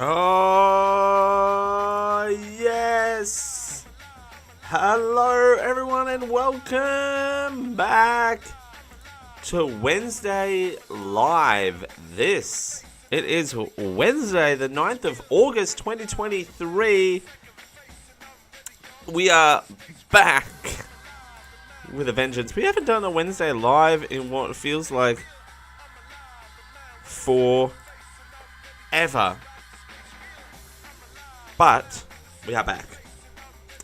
Oh, yes. Hello, everyone, and welcome back to Wednesday Live. It is Wednesday, the 9th of August, 2023. We are back with a vengeance. We haven't done a Wednesday Live in what feels like forever. But we are back.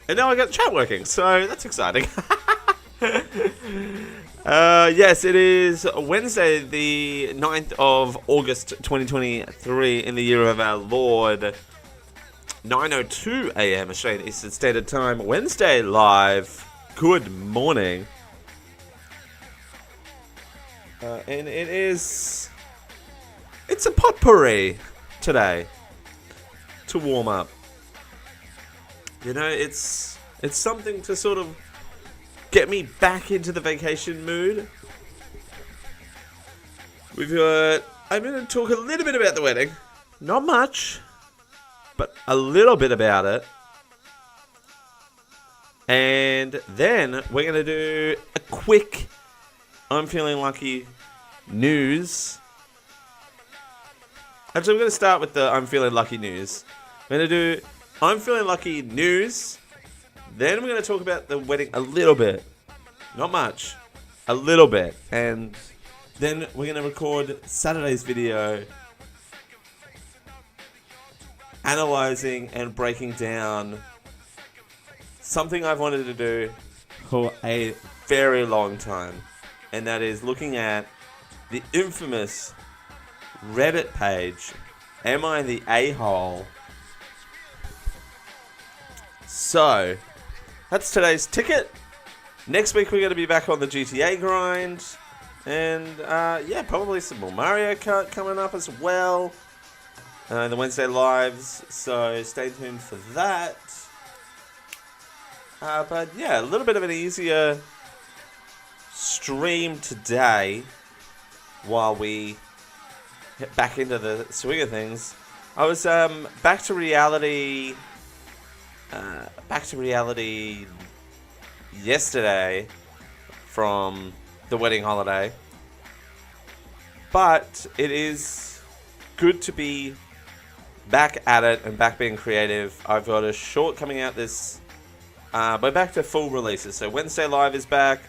And now I got the chat working, so that's exciting. Yes, it is Wednesday, the 9th of August, 2023, in the year of our Lord, 9:02 a.m. Australian Eastern Standard Time. Wednesday Live. Good morning. And it's a potpourri today to warm up. You know, it's something to sort of get me back into the vacation mood. I'm going to talk a little bit about the wedding. Not much, but a little bit about it. And then we're going to do a quick I'm Feeling Lucky news. Actually, we're going to start with the I'm Feeling Lucky news. We're going to do I'm Feeling Lucky news. Then we're going to talk about the wedding a little bit. Not much. A little bit. And then we're going to record Saturday's video analyzing and breaking down something I've wanted to do for a very long time. And that is looking at the infamous Reddit page, Am I the A-hole? So, that's today's ticket. Next week we're going to be back on the GTA grind. And, yeah, probably some more Mario Kart coming up as well. The Wednesday Lives, so stay tuned for that. But, yeah, a little bit of an easier stream today while we get back into the swing of things. I was back to reality yesterday from the wedding holiday, but it is good to be back at it and back being creative. I've got a short coming out this we're back to full releases, so Wednesday Live is back,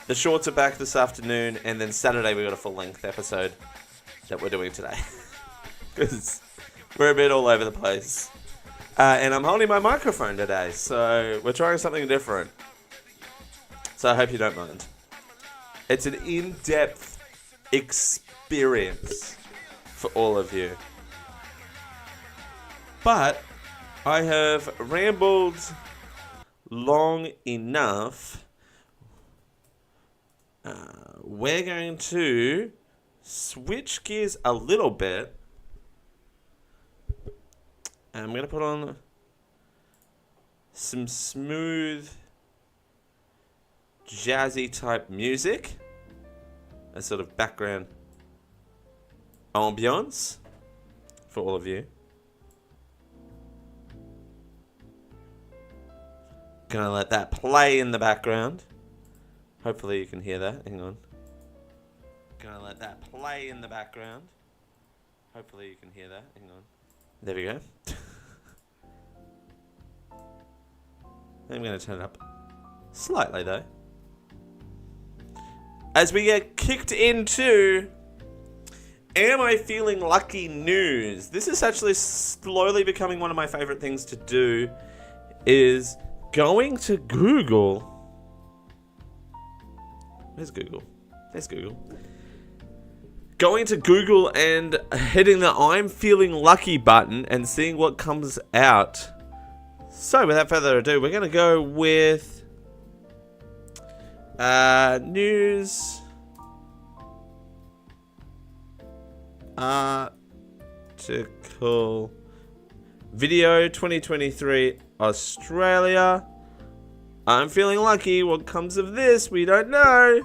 the shorts are back this afternoon, and then Saturday we got a full-length episode that we're doing today, because we're a bit all over the place. And I'm holding my microphone today, so we're trying something different. So I hope you don't mind. It's an in-depth experience for all of you. But I have rambled long enough. We're going to switch gears a little bit. And I'm going to put on some smooth, jazzy type music. A sort of background ambience for all of you. Gonna let that play in the background. Hopefully you can hear that. Hang on. Gonna let that play in the background. Hopefully you can hear that. Hang on. There we go. I'm going to turn it up slightly, though. As we get kicked into Am I Feeling Lucky news. This is actually slowly becoming one of my favorite things to do, is going to Google. Where's Google? There's Google. Going to Google and hitting the I'm Feeling Lucky button and seeing what comes out. So, without further ado, we're going to go with news, article, video 2023 Australia. I'm feeling lucky. What comes of this? We don't know.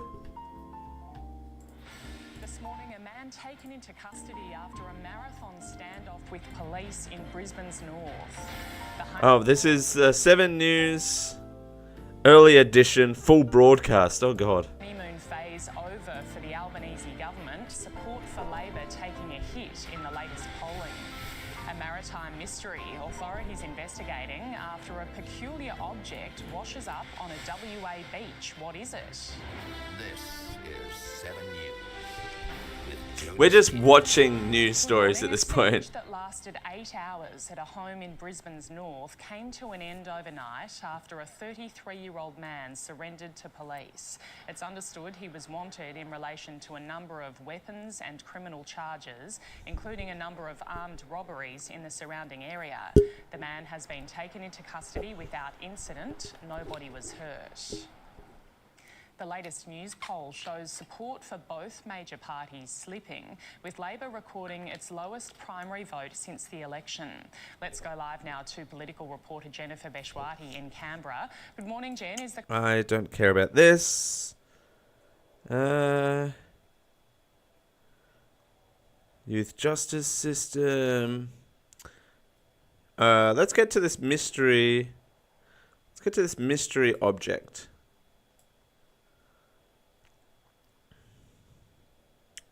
Morning, a man taken into custody after a marathon standoff with police in Brisbane's north. Oh, this is 7 News, early edition, full broadcast. Oh, God. Honeymoon phase over for the Albanese government. Support for Labor taking a hit in the latest polling. A maritime mystery. Authorities investigating after a peculiar object washes up on a WA beach. What is it? This is 7 News. We're just watching news stories at this point. A that lasted 8 hours at a home in Brisbane's north came to an end overnight after a 33-year-old man surrendered to police. It's understood he was wanted in relation to a number of weapons and criminal charges, including a number of armed robberies in the surrounding area. The man has been taken into custody without incident. Nobody was hurt. The latest news poll shows support for both major parties slipping, with Labor recording its lowest primary vote since the election. Let's go live now to political reporter Jennifer Beshwati in Canberra. Good morning, Jen. I don't care about this. Youth justice system. Let's get to this mystery. Let's get to this mystery object.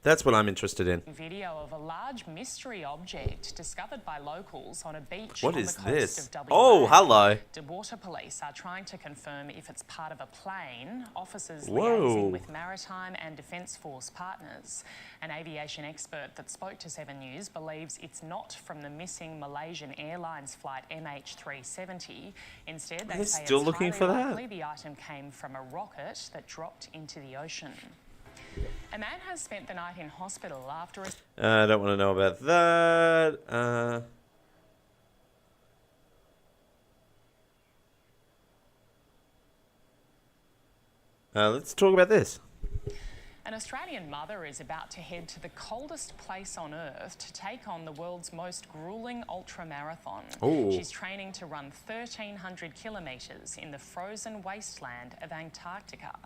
That's what I'm interested in. Video of a large mystery object discovered by locals on a beach What on is the coast this? of WA. Oh, hello. The water police are trying to confirm if it's part of a plane. Officers Whoa. liaising with maritime and defence force partners. An aviation expert that spoke to 7 News believes it's not from the missing Malaysian Airlines flight MH370. Instead, they say still it's looking highly for that? likely the item came from a rocket that dropped into the ocean. A man has spent the night in hospital after a... I don't want to know about that. Let's talk about this. An Australian mother is about to head to the coldest place on Earth to take on the world's most gruelling ultramarathon. Ooh. She's training to run 1,300 kilometres in the frozen wasteland of Antarctica.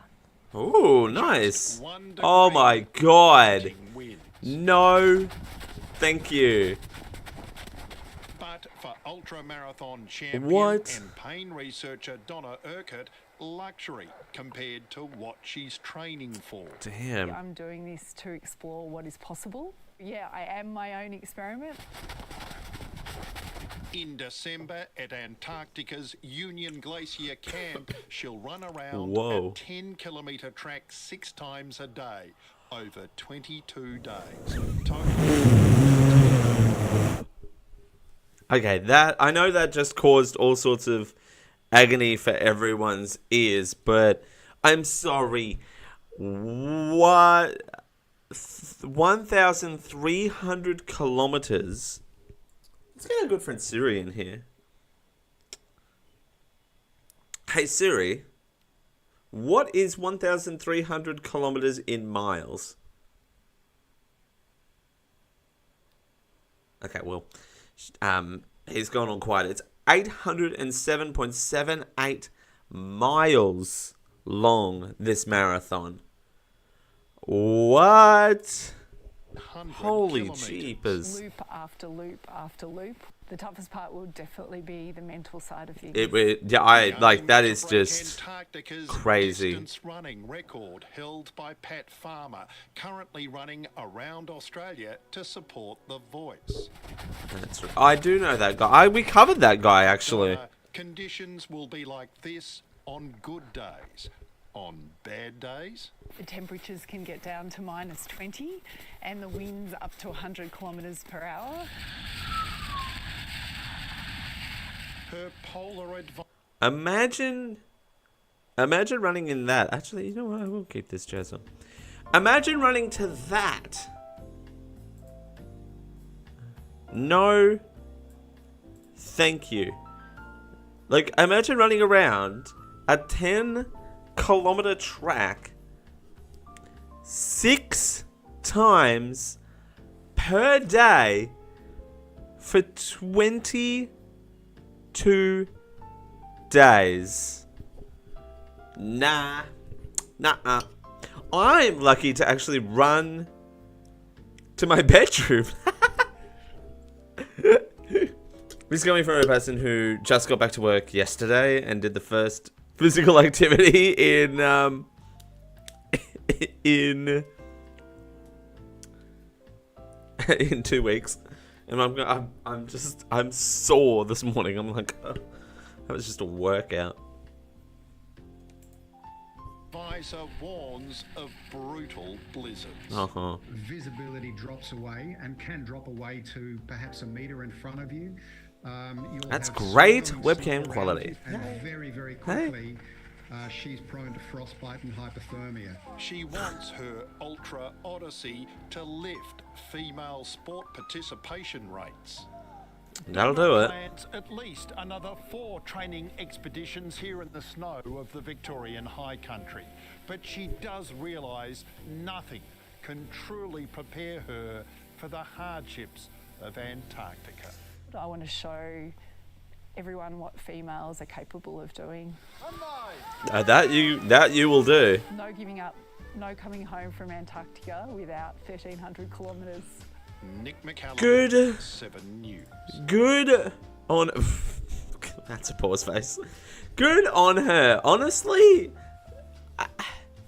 Oh, nice. Oh my God. No, thank you. But for ultramarathon champion What? and pain researcher Donna Urquhart, luxury compared to what she's training for. Damn. I'm doing this to explore what is possible. Yeah, I am my own experiment. In December at Antarctica's Union Glacier Camp, she'll run around Whoa. a 10-kilometre track 6 times a day over 22 days. Okay, that I know that just caused all sorts of agony for everyone's ears, but I'm sorry. What? 1,300 kilometers. Let's get our good friend Siri in here. Hey Siri, what is 1,300 kilometers in miles? Okay, well, he's gone on quiet. It's 807.78 miles long, this marathon. What? Holy jeepers. Loop after loop after loop. The toughest part will definitely be the mental side of things. That is just Antarctica's crazy. Distance running record held by Pat Farmer, currently running around Australia to support The Voice. That's right. I do know that guy. We covered that guy, actually. Conditions will be like this on good days. On bad days, The temperatures can get down to -20 and the winds up to 100 kilometres per hour. her polar advice. Imagine running in that. Actually, you know what? I will keep this jazz on. Imagine running to that. No. Thank you. Like, imagine running around a 10-kilometer track 6 times per day for 22 days. Nah. I'm lucky to actually run to my bedroom. This is coming from a person who just got back to work yesterday and did the first physical activity in 2 weeks, and I'm sore this morning. I'm like, oh, that was just a workout. Advisor warns of brutal blizzards. Visibility drops away and can drop away to perhaps a metre in front of you. That's great webcam quality. And very, very quickly, she's prone to frostbite and hypothermia. She wants her Ultra Odyssey to lift female sport participation rates. That'll do it. Plans at least another 4 training expeditions here in the snow of the Victorian High Country. But she does realise nothing can truly prepare her for the hardships of Antarctica. I want to show everyone what females are capable of doing. That you will do. No giving up, no coming home from Antarctica without 1,300 kilometres. Nick McCallum, Good. 7 News. Good on... That's a pause face. Good on her. Honestly,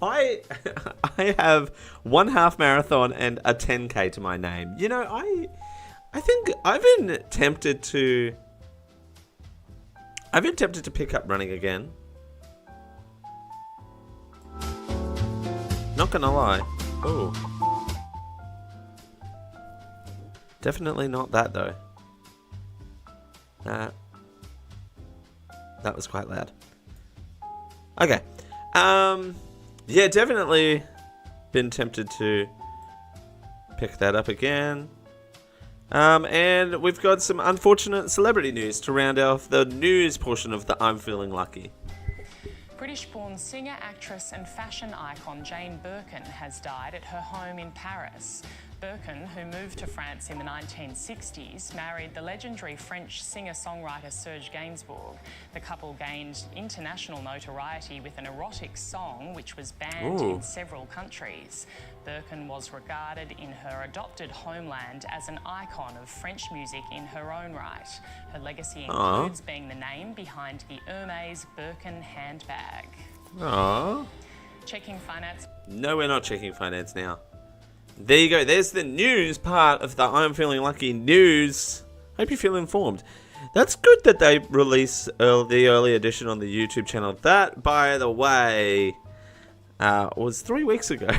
I have 1 half marathon and a 10K to my name. You know, I think I've been tempted to pick up running again. Not gonna lie. Oh. Definitely not that though. That was quite loud. Okay. Yeah, definitely been tempted to pick that up again. And we've got some unfortunate celebrity news to round off the news portion of the I'm Feeling Lucky. British-born singer, actress and fashion icon Jane Birkin has died at her home in Paris. Birkin, who moved to France in the 1960s, married the legendary French singer-songwriter Serge Gainsbourg. The couple gained international notoriety with an erotic song which was banned in several countries. Birkin was regarded in her adopted homeland as an icon of French music in her own right. Her legacy includes being the name behind the Hermès Birkin handbag. Aww. Checking finance. No, we're not checking finance now. There you go. There's the news part of the I'm Feeling Lucky news. Hope you feel informed. That's good that they release the early edition on the YouTube channel. That, by the way, was 3 weeks ago.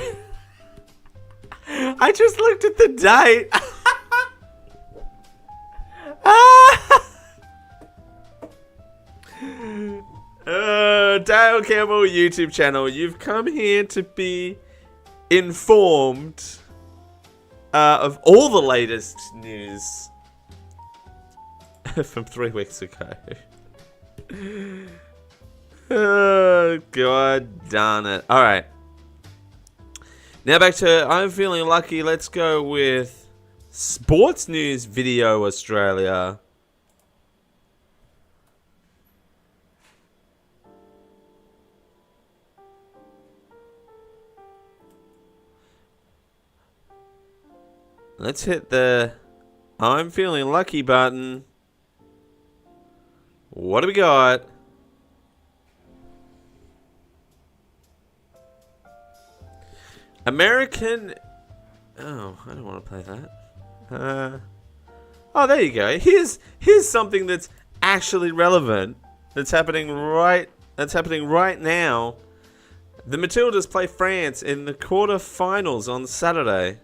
I just looked at the date. Dale Campbell YouTube channel. You've come here to be informed of all the latest news from 3 weeks ago. Oh, God darn it. All right. Now back to I'm Feeling Lucky. Let's go with Sports News Video Australia. Let's hit the I'm Feeling Lucky button. What do we got? American... Oh, I don't want to play that. Oh, there you go. Here's something that's actually relevant. That's happening right now. The Matildas play France in the quarterfinals on Saturday.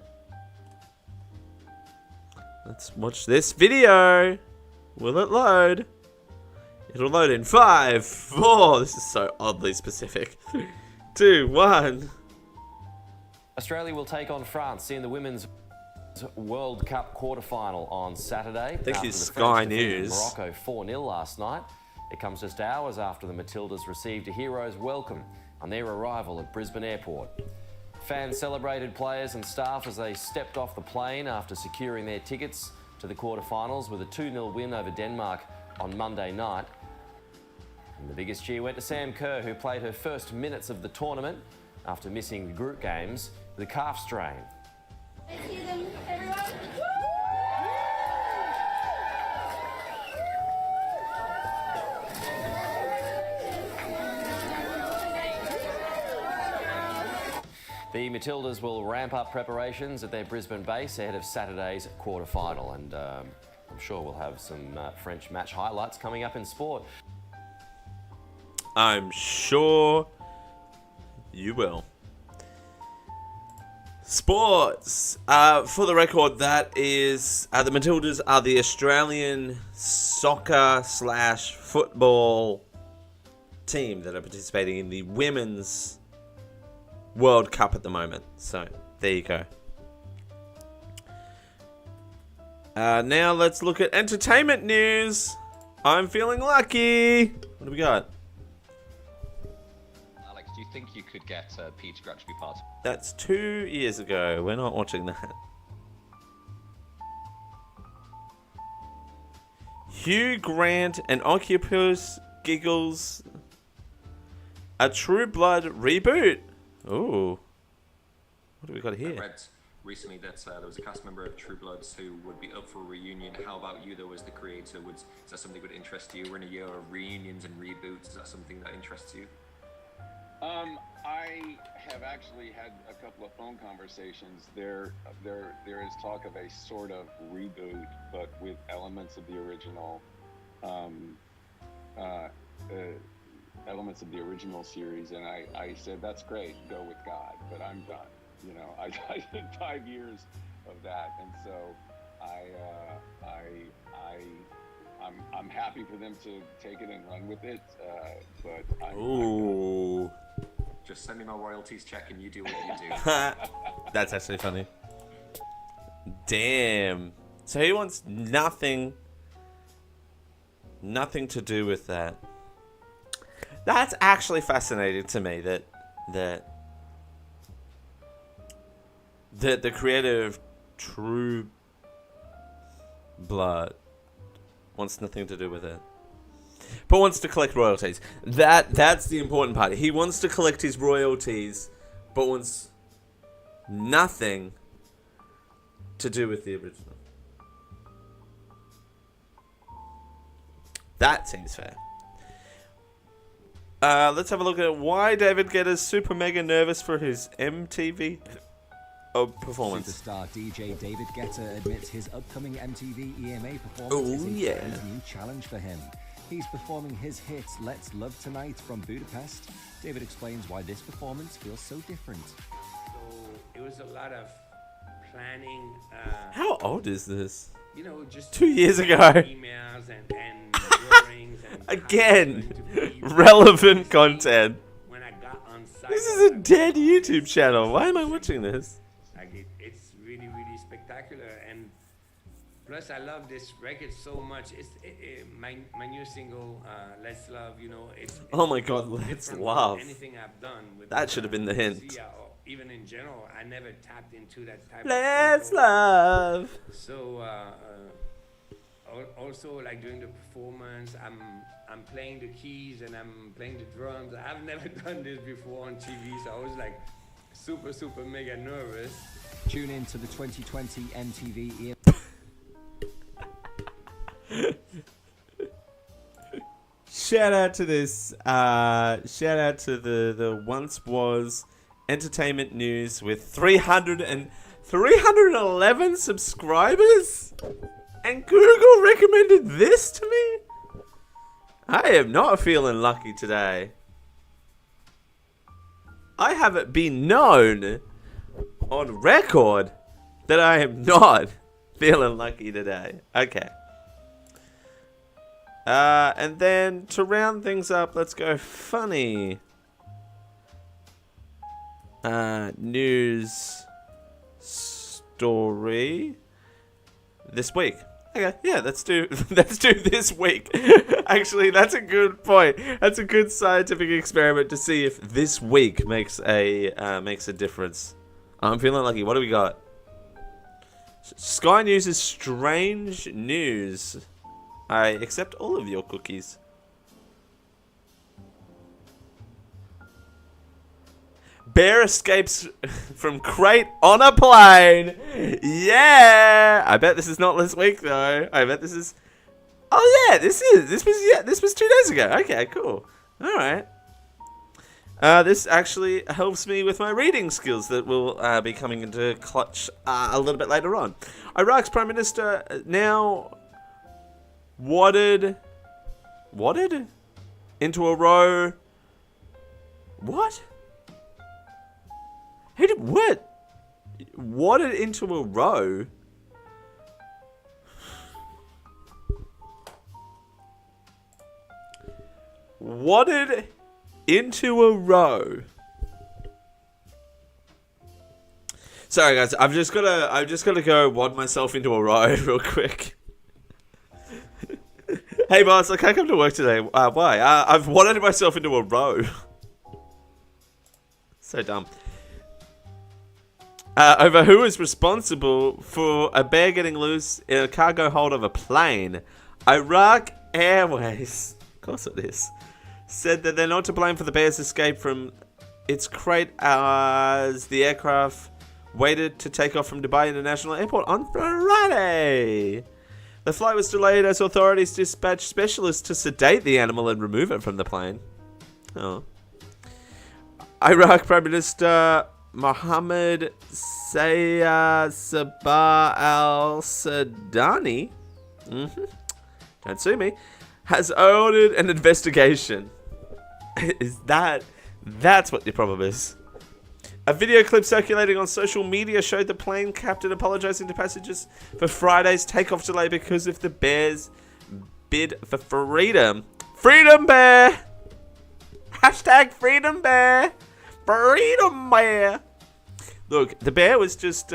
Let's watch this video. Will it load? It'll load in 5, 4. This is so oddly specific. 3, 2, 1. Australia will take on France in the Women's World Cup quarter-final on Saturday. Thank you, Sky News. Morocco 4-0 last night. It comes just hours after the Matildas received a hero's welcome on their arrival at Brisbane Airport. Fans celebrated players and staff as they stepped off the plane after securing their tickets to the quarter-finals with a 2-0 win over Denmark on Monday night. And the biggest cheer went to Sam Kerr, who played her first minutes of the tournament after missing the group games with a calf strain. I see them every The Matildas will ramp up preparations at their Brisbane base ahead of Saturday's quarter-final, and I'm sure we'll have some French match highlights coming up in sport. I'm sure you will. Sports. For the record, that is the Matildas are the Australian soccer/football team that are participating in the Women's World Cup at the moment. So there you go. Now let's look at entertainment news. I'm feeling lucky. What do we got? Alex, do you think you could get Peter Grant to be part of? That's 2 years ago. We're not watching that. Hugh Grant and Octopus Giggles. A True Blood reboot. Ooh. What do we got here? I read recently that there was a cast member of True Bloods who would be up for a reunion. How about you, though, as the creator? Is that something that would interest you? We're in a year of reunions and reboots. Is that something that interests you? I have actually had a couple of phone conversations. There is talk of a sort of reboot, but with elements of the original, elements of the original series. And I said, that's great, go with God, but I'm done. You know, I did 5 years of that, and so I'm happy for them to take it and run with it. But Ooh. Just send me my royalties check and you do what you do. That's actually funny. Damn. So he wants nothing to do with that. That's actually fascinating to me that the creator of True Blood wants nothing to do with it, but wants to collect royalties. That's the important part. He wants to collect his royalties, but wants nothing to do with the original. That seems fair. Let's have a look at why David Guetta's super mega nervous for his MTV performance. Superstar DJ David Guetta admits his upcoming MTV EMA performance is a brand new challenge for him. He's performing his hit Let's Love Tonight from Budapest. David explains why this performance feels so different. So it was a lot of planning. How old is this? You know, just 2 years ago. Emails and drawings and again, relevant content. When I got on site, this is a dead YouTube channel. Why am I watching this? It's really, really spectacular, and plus I love this record so much. It's my new single, Let's Love. You know, it's oh my God, Let's Love. Anything I've done with that should have been the hint. Or even in general, I never tapped into that type Let's of love. So also, like during the performance, I'm playing the keys and I'm playing the drums. I've never done this before on TV, so I was like super mega nervous. Tune in to the 2020 MTV EMA. Shout out to this. Shout out to the once was entertainment news with 311 subscribers, and Google recommended this to me. I am not feeling lucky today. I have it been known on record that I am not feeling lucky today. Okay. And then to round things up, let's go funny. News story this week. Okay, yeah, let's do this week. Actually, that's a good point. That's a good scientific experiment to see if this week makes a difference. I'm feeling lucky. What do we got? Sky News is strange news. I accept all of your cookies. Bear escapes from crate on a plane. Yeah, I bet this is not this week though. I bet this is. Oh yeah, this was 2 days ago. Okay, cool. All right. This actually helps me with my reading skills that will be coming into clutch a little bit later on. Iraq's Prime Minister now wadded into a row. What? Who did what? Wadded into a row? Wadded into a row. Sorry guys, I've just gotta go wad myself into a row real quick. Hey boss, I can't come to work today. Why? I've wadded myself into a row. So dumb. Over who is responsible for a bear getting loose in a cargo hold of a plane. Iraq Airways, of course it is, said that they're not to blame for the bear's escape from its crate as the aircraft waited to take off from Dubai International Airport on Friday. The flight was delayed as authorities dispatched specialists to sedate the animal and remove it from the plane. Oh. Iraq Prime Minister Mohammed Sabah al-Sudani, don't sue me, has ordered an investigation. That's what your problem is. A video clip circulating on social media showed the plane captain apologizing to passengers for Friday's takeoff delay because of the bear's bid for freedom. Freedom bear! Hashtag freedom bear! Freedom bear! Look, the bear was just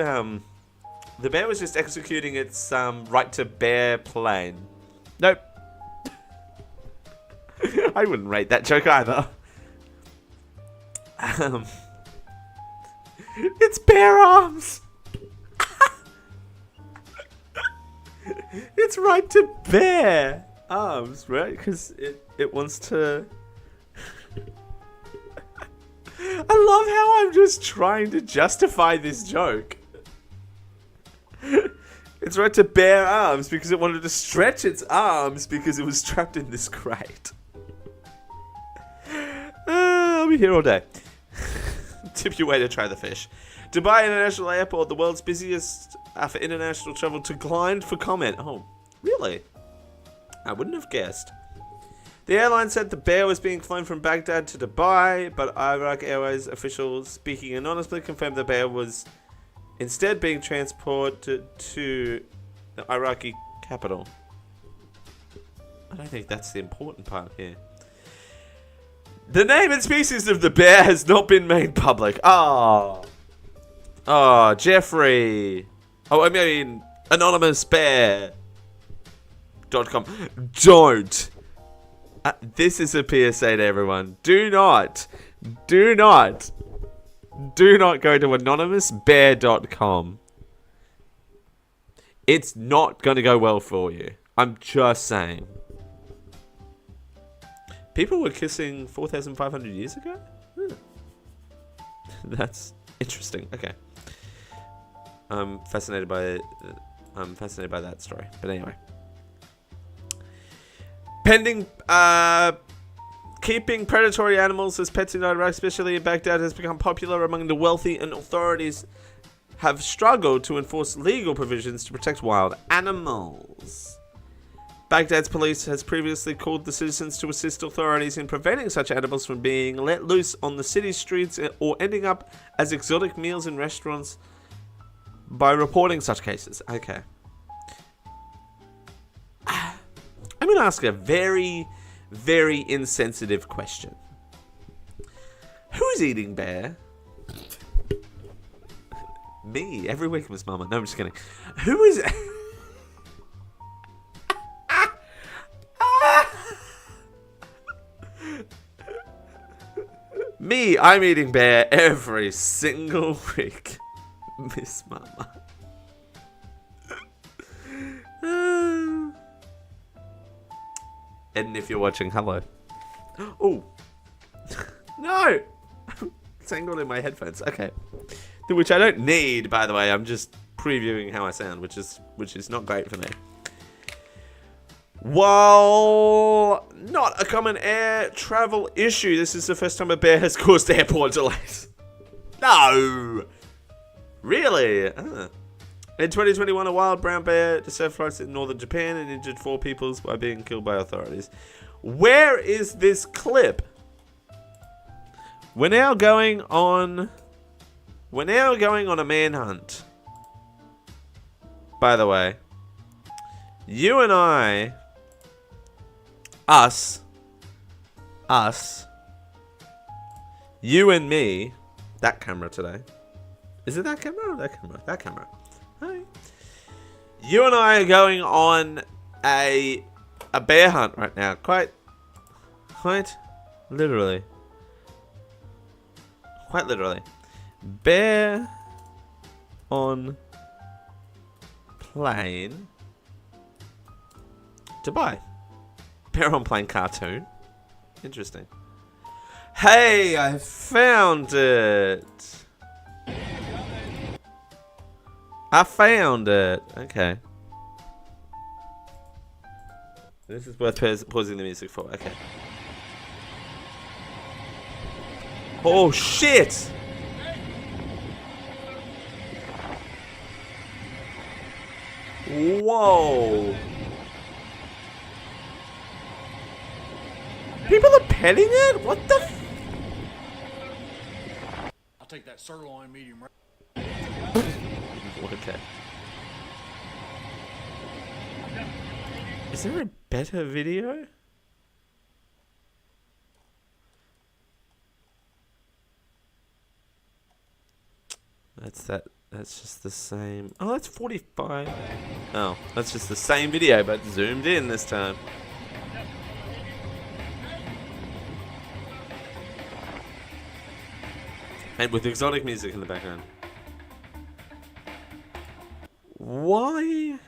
executing its right to bear plane. Nope. I wouldn't rate that joke either. It's bear arms. It's right to bear arms, right? Because it wants to. I love how I'm just trying to justify this joke. It's right to bear arms because it wanted to stretch its arms because it was trapped in this crate. I'll be here all day. Tip your way to try the fish. Dubai International Airport, the world's busiest for international travel, declined for comment. Oh, really? I wouldn't have guessed. The airline said the bear was being flown from Baghdad to Dubai, but Iraq Airways officials speaking anonymously confirmed the bear was instead being transported to the Iraqi capital. I don't think that's the important part here. The name and species of the bear has not been made public. Oh, Jeffrey. Oh, I mean, anonymousbear.com. Don't. This is a PSA to everyone. Do not go to anonymousbear.com. It's not going to go well for you. I'm just saying. People were kissing 4,500 years ago? That's interesting. Okay. I'm fascinated by that story. But anyway. Pending keeping predatory animals as pets in Iraq, especially in Baghdad, has become popular among the wealthy, and authorities have struggled to enforce legal provisions to protect wild animals. Baghdad's police has previously called the citizens to assist authorities in preventing such animals from being let loose on the city's streets or ending up as exotic meals in restaurants by reporting such cases. Okay. I'm going to ask a very, very insensitive question. Who's eating bear? Me. Every week, Miss Mama. No, I'm just kidding. Who is... Me, I'm eating bear every single week. Miss Mama. And if you're watching, hello. Oh. No! Tangled in my headphones. Okay. Which I don't need, by the way. I'm just previewing how I sound, which is not great for me. While not a common air travel issue, this is the first time a bear has caused airport delays. No! Really? In 2021, a wild brown bear disturbed flights in northern Japan and injured 4 people by being killed by authorities. Where is this clip? We're now going on a manhunt. By the way, you and I, us, you and me, that camera today. Is it that camera or that camera? That camera. Hi. You and I are going on a bear hunt right now. Quite literally. Quite literally. Bear on plane. Dubai. Bear on plane cartoon. Interesting. Hey, I found it. I found it. Okay. This is worth pausing the music for. Okay. Oh, shit! Whoa. People are petting it? What the f... I'll take that sirloin medium rare. Okay. Is there a better video? That's just the same. Oh, that's 45. Oh, that's just the same video, but zoomed in this time. And with exotic music in the background. Why?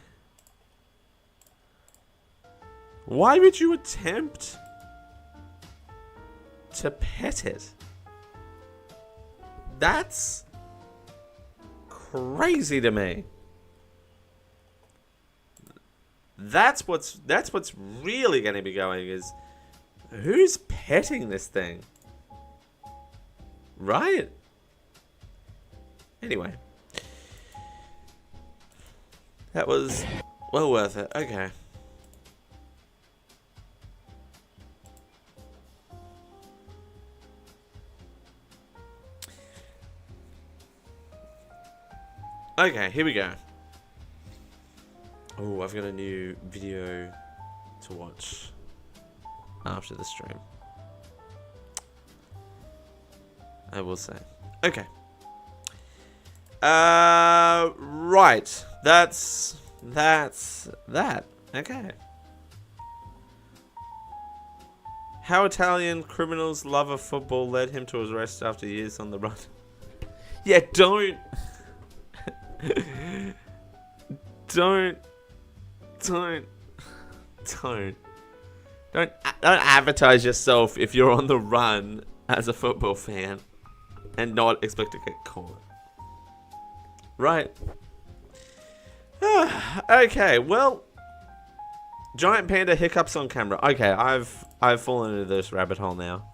Why would you attempt to pet it? That's crazy to me. That's what's really going to be going is who's petting this thing? Right? Anyway. That was well worth it. Okay. Okay, here we go. Oh, I've got a new video to watch after the stream. I will say. Okay. Right. That's that. Okay. How Italian criminals love of football led him to his arrest after years on the run. Yeah, don't advertise yourself if you're on the run as a football fan and not expect to get caught. Right. Okay, well, giant panda hiccups on camera. Okay, I've fallen into this rabbit hole now.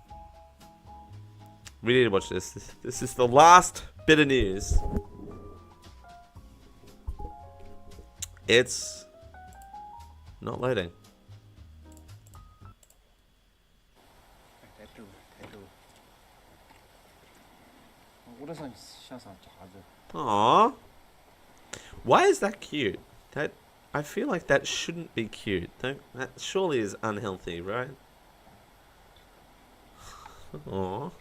We need to watch this. This is the last bit of news. It's not loading. Aww. Why is that cute? I feel like that shouldn't be cute. That surely is unhealthy, right? Aww.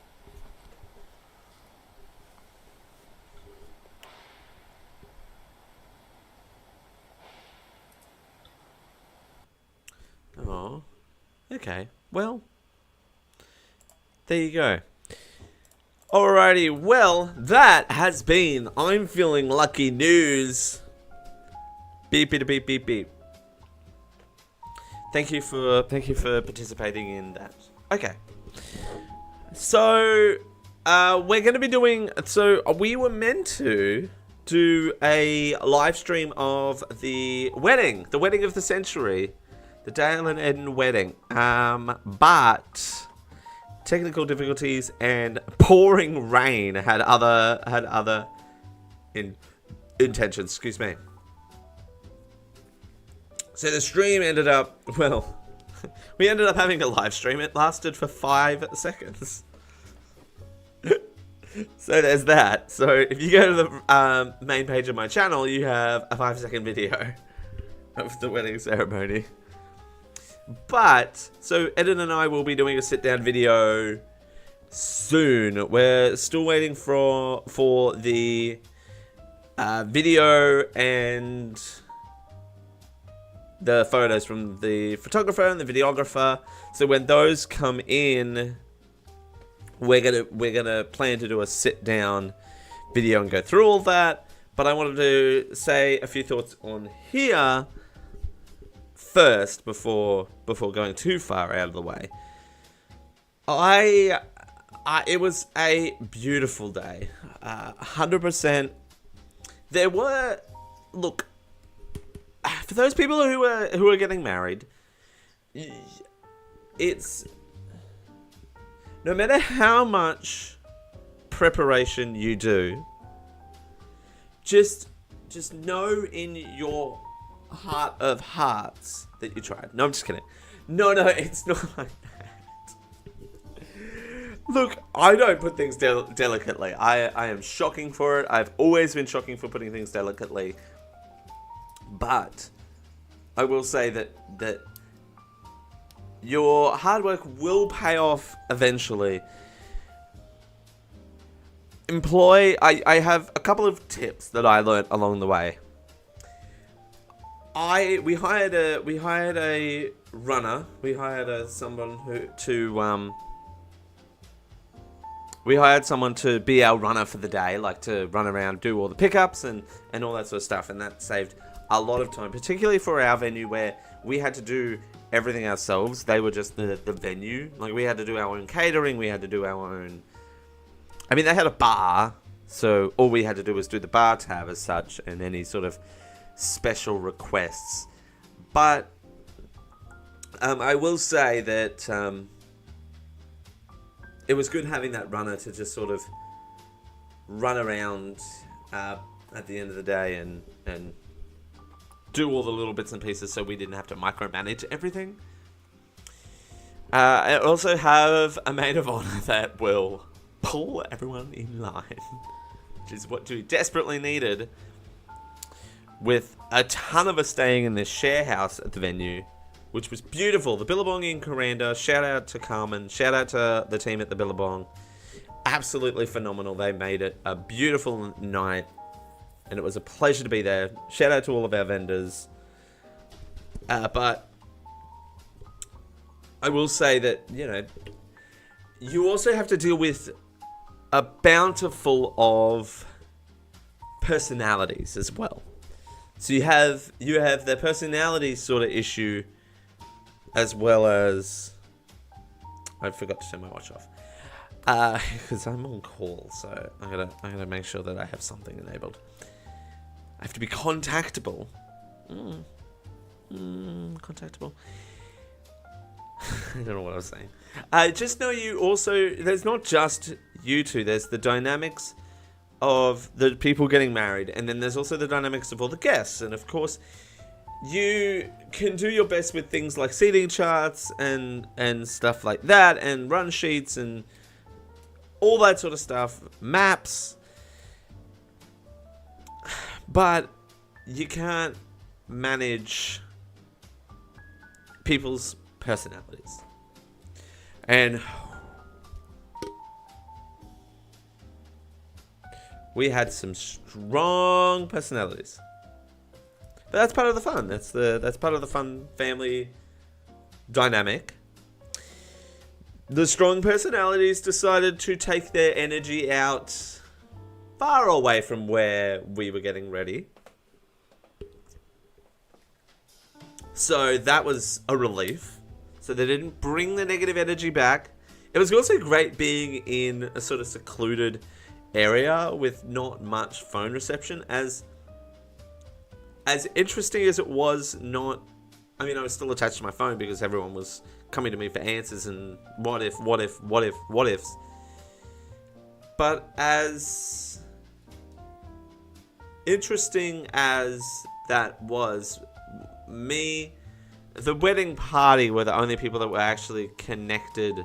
Oh, okay. Well, there you go. Alrighty, well, that has been I'm Feeling Lucky News. Beep beep beep beep beep. Thank you for participating in that. Okay. So we're gonna be doing we were meant to do a live stream of the wedding of the century The Dale and Eden wedding. But technical difficulties and pouring rain had other intentions. Excuse me. So the stream ended up, well, we ended up having a live stream. It lasted for 5 seconds. So there's that. So if you go to the main page of my channel, you have a 5-second video of the wedding ceremony. But, so Eden and I will be doing a sit-down video soon. We're still waiting for the video and the photos from the photographer and the videographer. So when those come in, we're gonna plan to do a sit-down video and go through all that. But I wanted to say a few thoughts on here first before going too far out of the way. It was a beautiful day, 100%. There were, look, for those people who are getting married, it's no matter how much preparation you do, just know in your heart of hearts that you tried. No, I'm just kidding. No, it's not like that. Look, I don't put things delicately. I am shocking for it. I've always been shocking for putting things delicately. But I will say that your hard work will pay off eventually. I have a couple of tips that I learned along the way. We hired a runner. We hired someone to be our runner for the day, like to run around, do all the pickups and all that sort of stuff, and that saved a lot of time, particularly for our venue where we had to do everything ourselves. They were just the venue. Like, we had to do our own catering, we had to do our own... I mean, they had a bar, so all we had to do was do the bar tab as such, and any sort of special requests. But I will say that it was good having that runner to just sort of run around at the end of the day and do all the little bits and pieces, so we didn't have to micromanage everything. I also have a maid of honor that will pull everyone in line, which is what we desperately needed, with a ton of us staying in this share house at the venue, which was beautiful. The Billabong in Coranda. Shout out to Carmen. Shout out to the team at the Billabong. Absolutely phenomenal. They made it a beautiful night, and it was a pleasure to be there. Shout out to all of our vendors. But I will say that, you know, you also have to deal with a bountiful of personalities as well. So you have the personality sort of issue, as well as... I forgot to turn my watch off. Because I'm on call, so I gotta make sure that I have something enabled. I have to be contactable. Contactable. I don't know what I was saying. Just know you also... There's not just you two. There's the dynamics of the people getting married, and then there's also the dynamics of all the guests. And of course, you can do your best with things like seating charts and stuff like that, and run sheets and all that sort of stuff, maps. But you can't manage people's personalities. And we had some strong personalities. But that's part of the fun. That's part of the fun family dynamic. The strong personalities decided to take their energy out far away from where we were getting ready. So that was a relief. So they didn't bring the negative energy back. It was also great being in a sort of secluded area with not much phone reception. As interesting as it was not I mean, I was still attached to my phone because everyone was coming to me for answers and what ifs. But as interesting as that was, the wedding party were the only people that were actually connected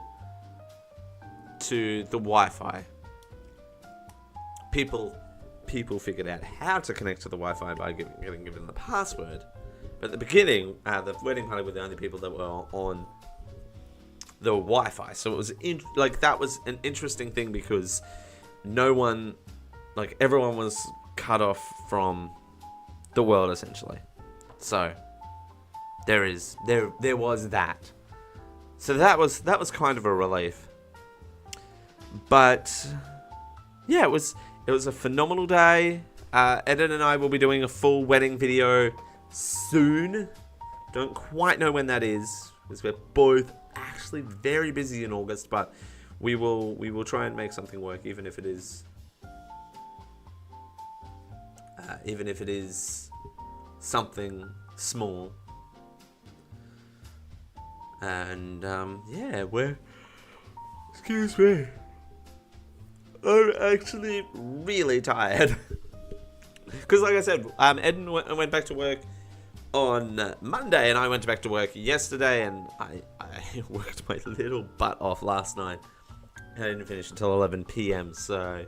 to the Wi-Fi. People figured out how to connect to the Wi-Fi by getting given the password. But at the beginning, the wedding party were the only people that were on the Wi-Fi. So it was that was an interesting thing because everyone was cut off from the world essentially. So there was that. So that was kind of a relief. But yeah, it was a phenomenal day. Eden and I will be doing a full wedding video soon. Don't quite know when that is because we're both actually very busy in August, but we will try and make something work, even if it is something small. And yeah, excuse me, I'm actually really tired because, like I said, Eden went back to work on Monday, and I went back to work yesterday, and I worked my little butt off last night. I didn't finish until 11 p.m. So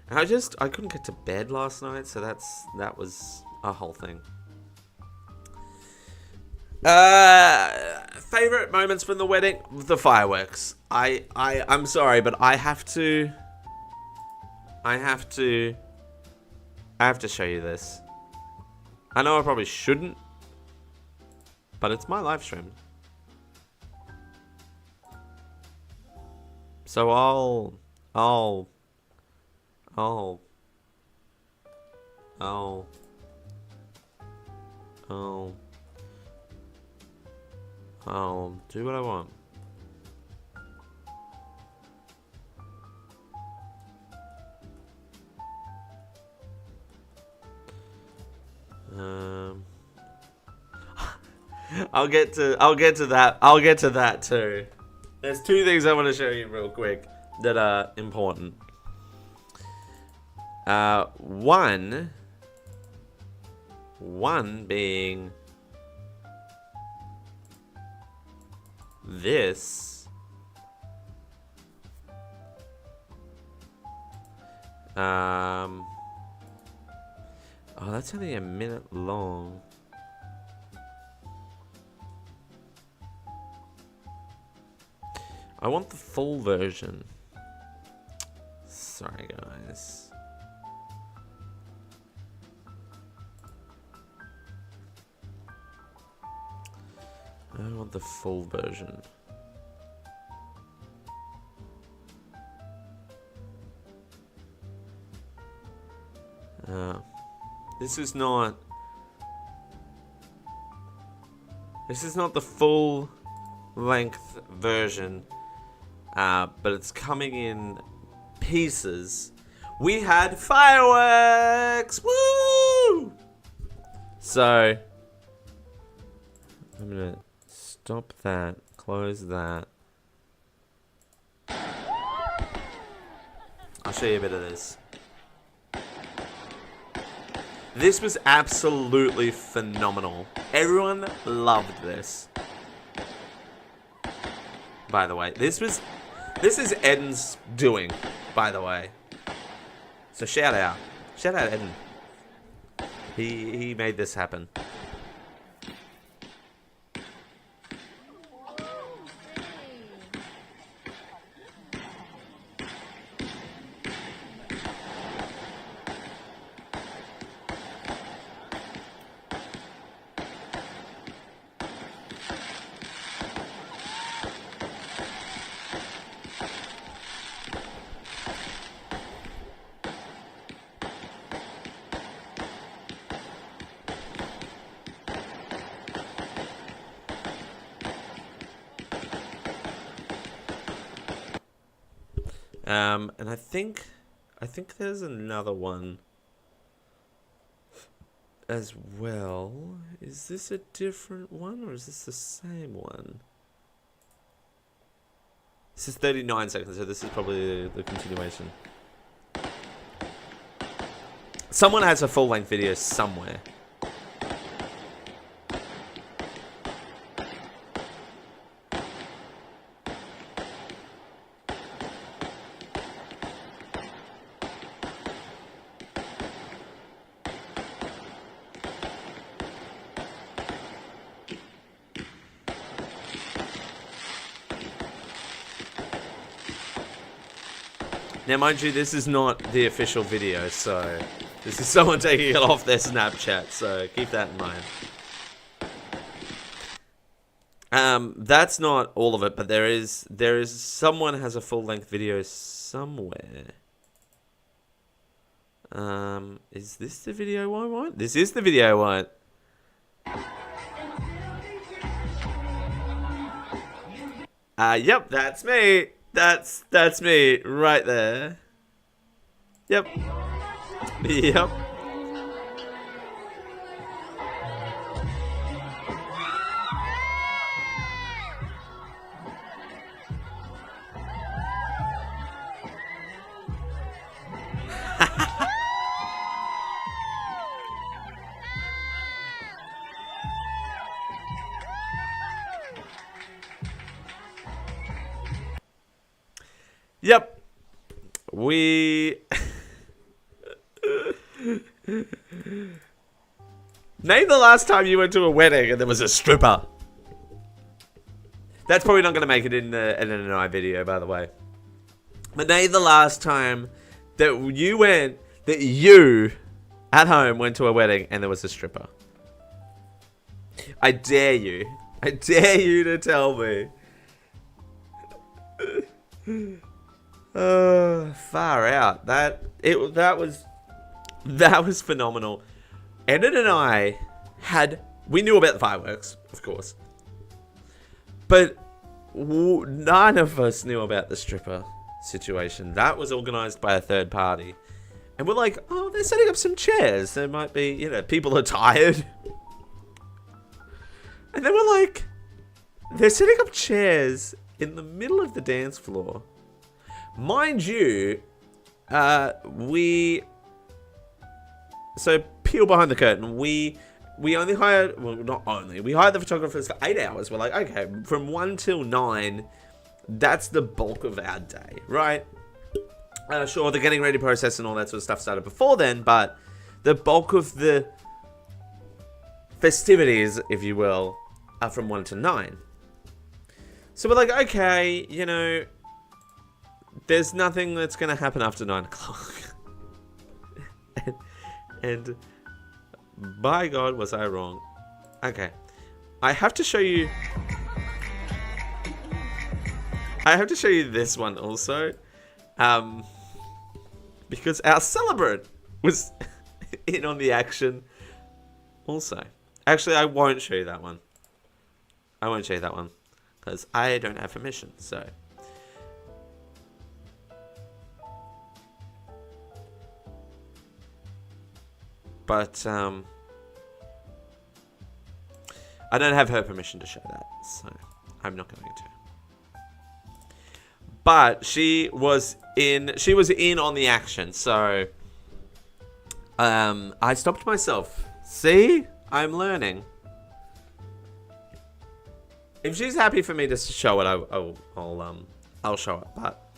I couldn't get to bed last night, so that was a whole thing. Favorite moments from the wedding? The fireworks. I'm sorry, but I have to show you this. I know I probably shouldn't, but it's my live stream. So I'll do what I want. I'll get to that. I'll get to that too. There's two things I want to show you real quick that are important. One being this. Oh, that's only a minute long. I want the full version. Sorry, guys. I want the full version. This is not the full length version, but it's coming in pieces. We had fireworks! Woo! So I'm gonna stop that, close that. I'll show you a bit of this. This was absolutely phenomenal. Everyone loved this. By the way, this is Eden's doing, by the way. So shout out Eden. He made this happen. And I think there's another one as well. Is this a different one or is this the same one? This is 39 seconds, so this is probably the continuation. Someone has a full-length video somewhere. Now, mind you, this is not the official video, so this is someone taking it off their Snapchat, so keep that in mind. That's not all of it, but there is someone has a full-length video somewhere. Is this the video I want? This is the video I want. Yep, that's me. That's me right there. Yep. Yep. Yep. We... Name the last time you went to a wedding and there was a stripper. That's probably not going to make it in the NNI video, by the way. But name the last time that you at home went to a wedding and there was a stripper. I dare you. I dare you to tell me. Far out. That was phenomenal. Edit and I we knew about the fireworks, of course, but none of us knew about the stripper situation. That was organized by a third party, and we're like, oh, they're setting up some chairs. There might be, people are tired, and then we're like, they're setting up chairs in the middle of the dance floor. Mind you, so peel behind the curtain, we only hired, well, not only, we hired the photographers for 8 hours. We're like, okay, from 1 till 9, that's the bulk of our day, right? Sure, the getting ready process and all that sort of stuff started before then, but the bulk of the festivities, if you will, are from 1 to 9. So we're like, okay, there's nothing that's going to happen after 9 o'clock. and by God, was I wrong. Okay. I have to show you this one also. Because our celebrant was in on the action also. Actually, I won't show you that one. I won't show you that one. Because I don't have permission, so... But, I don't have her permission to show that, so I'm not going to. But she was in on the action, so I stopped myself. See? I'm learning. If she's happy for me to show it, I'll show it, but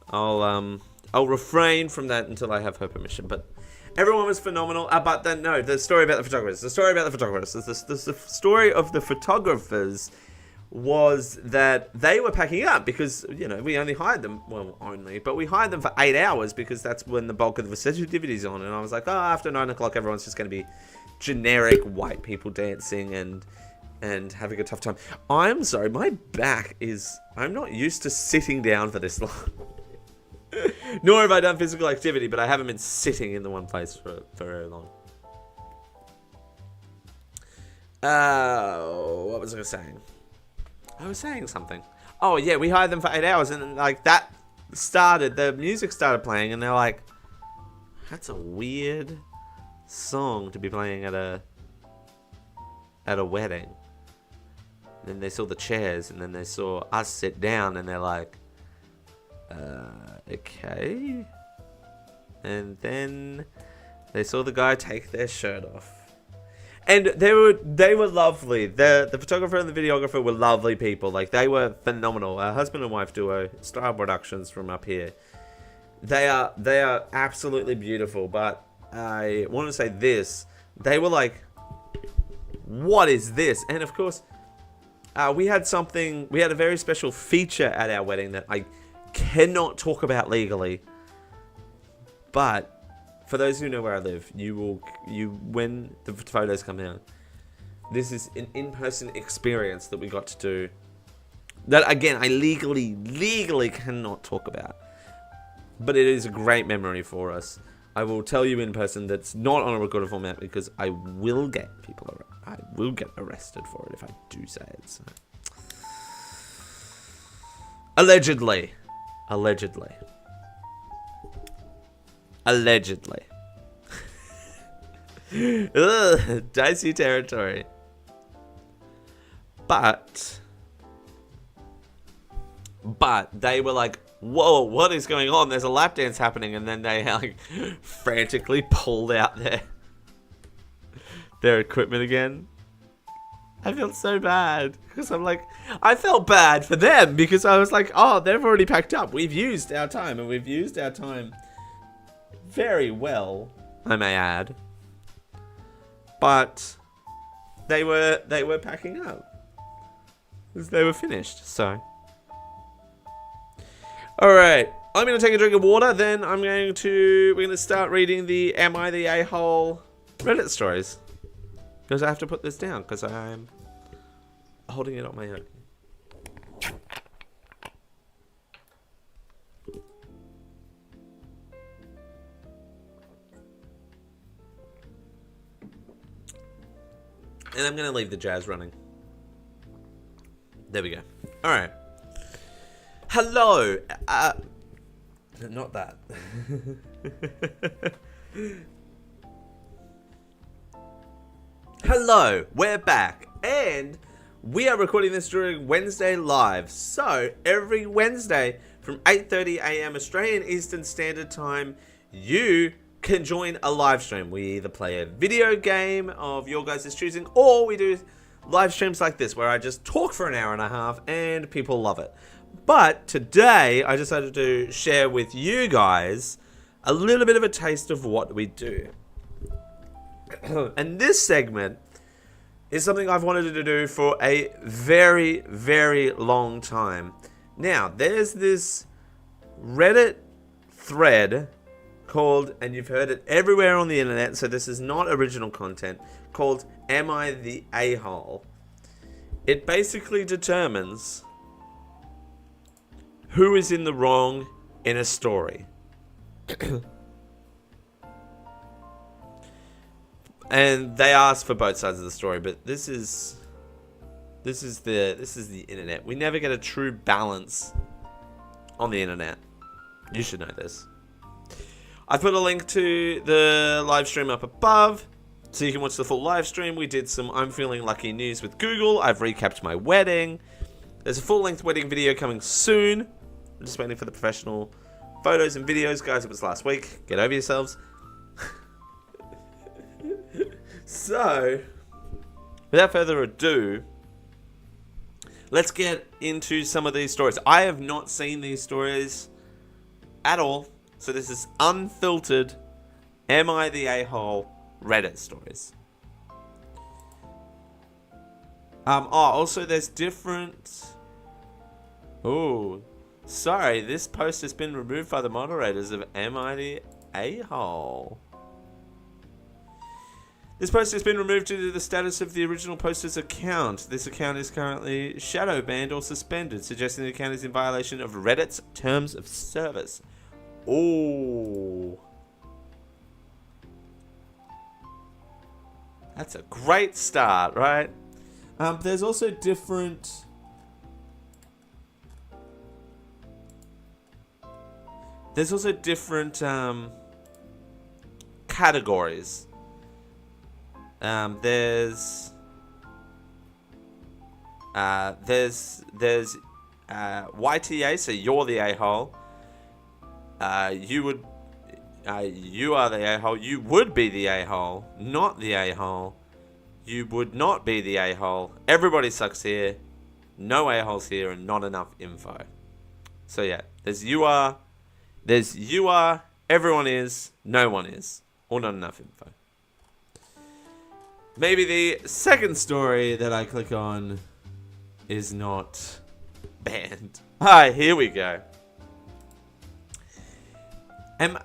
I'll refrain from that until I have her permission. But everyone was phenomenal. But then, no, the story about the photographers. The story of the photographers was that they were packing up because, we only hired them. Well, but we hired them for 8 hours because that's when the bulk of the festivities on. And I was like, after 9 o'clock, everyone's just going to be generic white people dancing and having a tough time. I'm sorry, my back is... I'm not used to sitting down for this long. Nor have I done physical activity, but I haven't been sitting in the one place for very long. What was I saying? I was saying something. Oh, yeah, we hired them for 8 hours, and the music started playing, and they're like, that's a weird song to be playing at a wedding. And then they saw the chairs, and then they saw us sit down, and they're like, okay. And then they saw the guy take their shirt off. And they were lovely. The photographer and the videographer were lovely people. Like, they were phenomenal. Our husband and wife duo, Style Productions from up here. They are absolutely beautiful. But I want to say this. They were like, what is this? And of course, we had a very special feature at our wedding that I cannot talk about legally. But for those who know where I live, when the photos come out, this is an in-person experience that we got to do. That again, I legally cannot talk about, but it is a great memory for us. I will tell you in person that's not on a recorded format because I will get arrested for it if I do say it. So. Allegedly. Ugh, dicey territory. But they were like, whoa, what is going on? There's a lap dance happening. And then they like frantically pulled out their equipment again. I felt so bad because I'm like, I felt bad for them because I was like, oh, they've already packed up. We've used our time, and we've used our time very well, I may add. But they were packing up because they were finished. So, all right, I'm gonna take a drink of water. Then we're gonna start reading the "Am I the A-hole" Reddit stories because I have to put this down because I'm holding it on my own. And I'm going to leave the jazz running. There we go. All right. Hello. Not that. Hello. We're back. And we are recording this during Wednesday live. So every Wednesday from 8:30 a.m. Australian Eastern Standard Time, you can join a live stream. We either play a video game of your guys' choosing, or we do live streams like this where I just talk for an hour and a half and people love it. But today I decided to share with you guys a little bit of a taste of what we do. And this segment is something I've wanted to do for a very, very long time. Now, there's this Reddit thread called, and you've heard it everywhere on the internet, so this is not original content, called Am I the A-hole? It basically determines who is in the wrong in a story. And they ask for both sides of the story, but this is the internet. We never get a true balance on the internet. You should know this. I've put a link to the live stream up above, so you can watch the full live stream. We did some I'm Feeling Lucky news with Google. I've recapped my wedding. There's a full-length wedding video coming soon. I'm just waiting for the professional photos and videos. Guys, it was last week. Get over yourselves. So, without further ado, let's get into some of these stories. I have not seen these stories at all. So this is unfiltered, Am I the A-hole Reddit stories. Also there's different... Oh, sorry, this post has been removed by the moderators of Am I the A-hole. This post has been removed due to the status of the original poster's account. This account is currently shadow banned or suspended, suggesting the account is in violation of Reddit's terms of service. Oh, that's a great start, right? There's also different categories There's YTA, so you're the a-hole. You are the a-hole. You would be the a-hole, not the a-hole. You would not be the a-hole. Everybody sucks here. No a-holes here and not enough info. So yeah, there's you are, everyone is, no one is, or not enough info. Maybe the second story that I click on is not banned. Hi, here we go. Am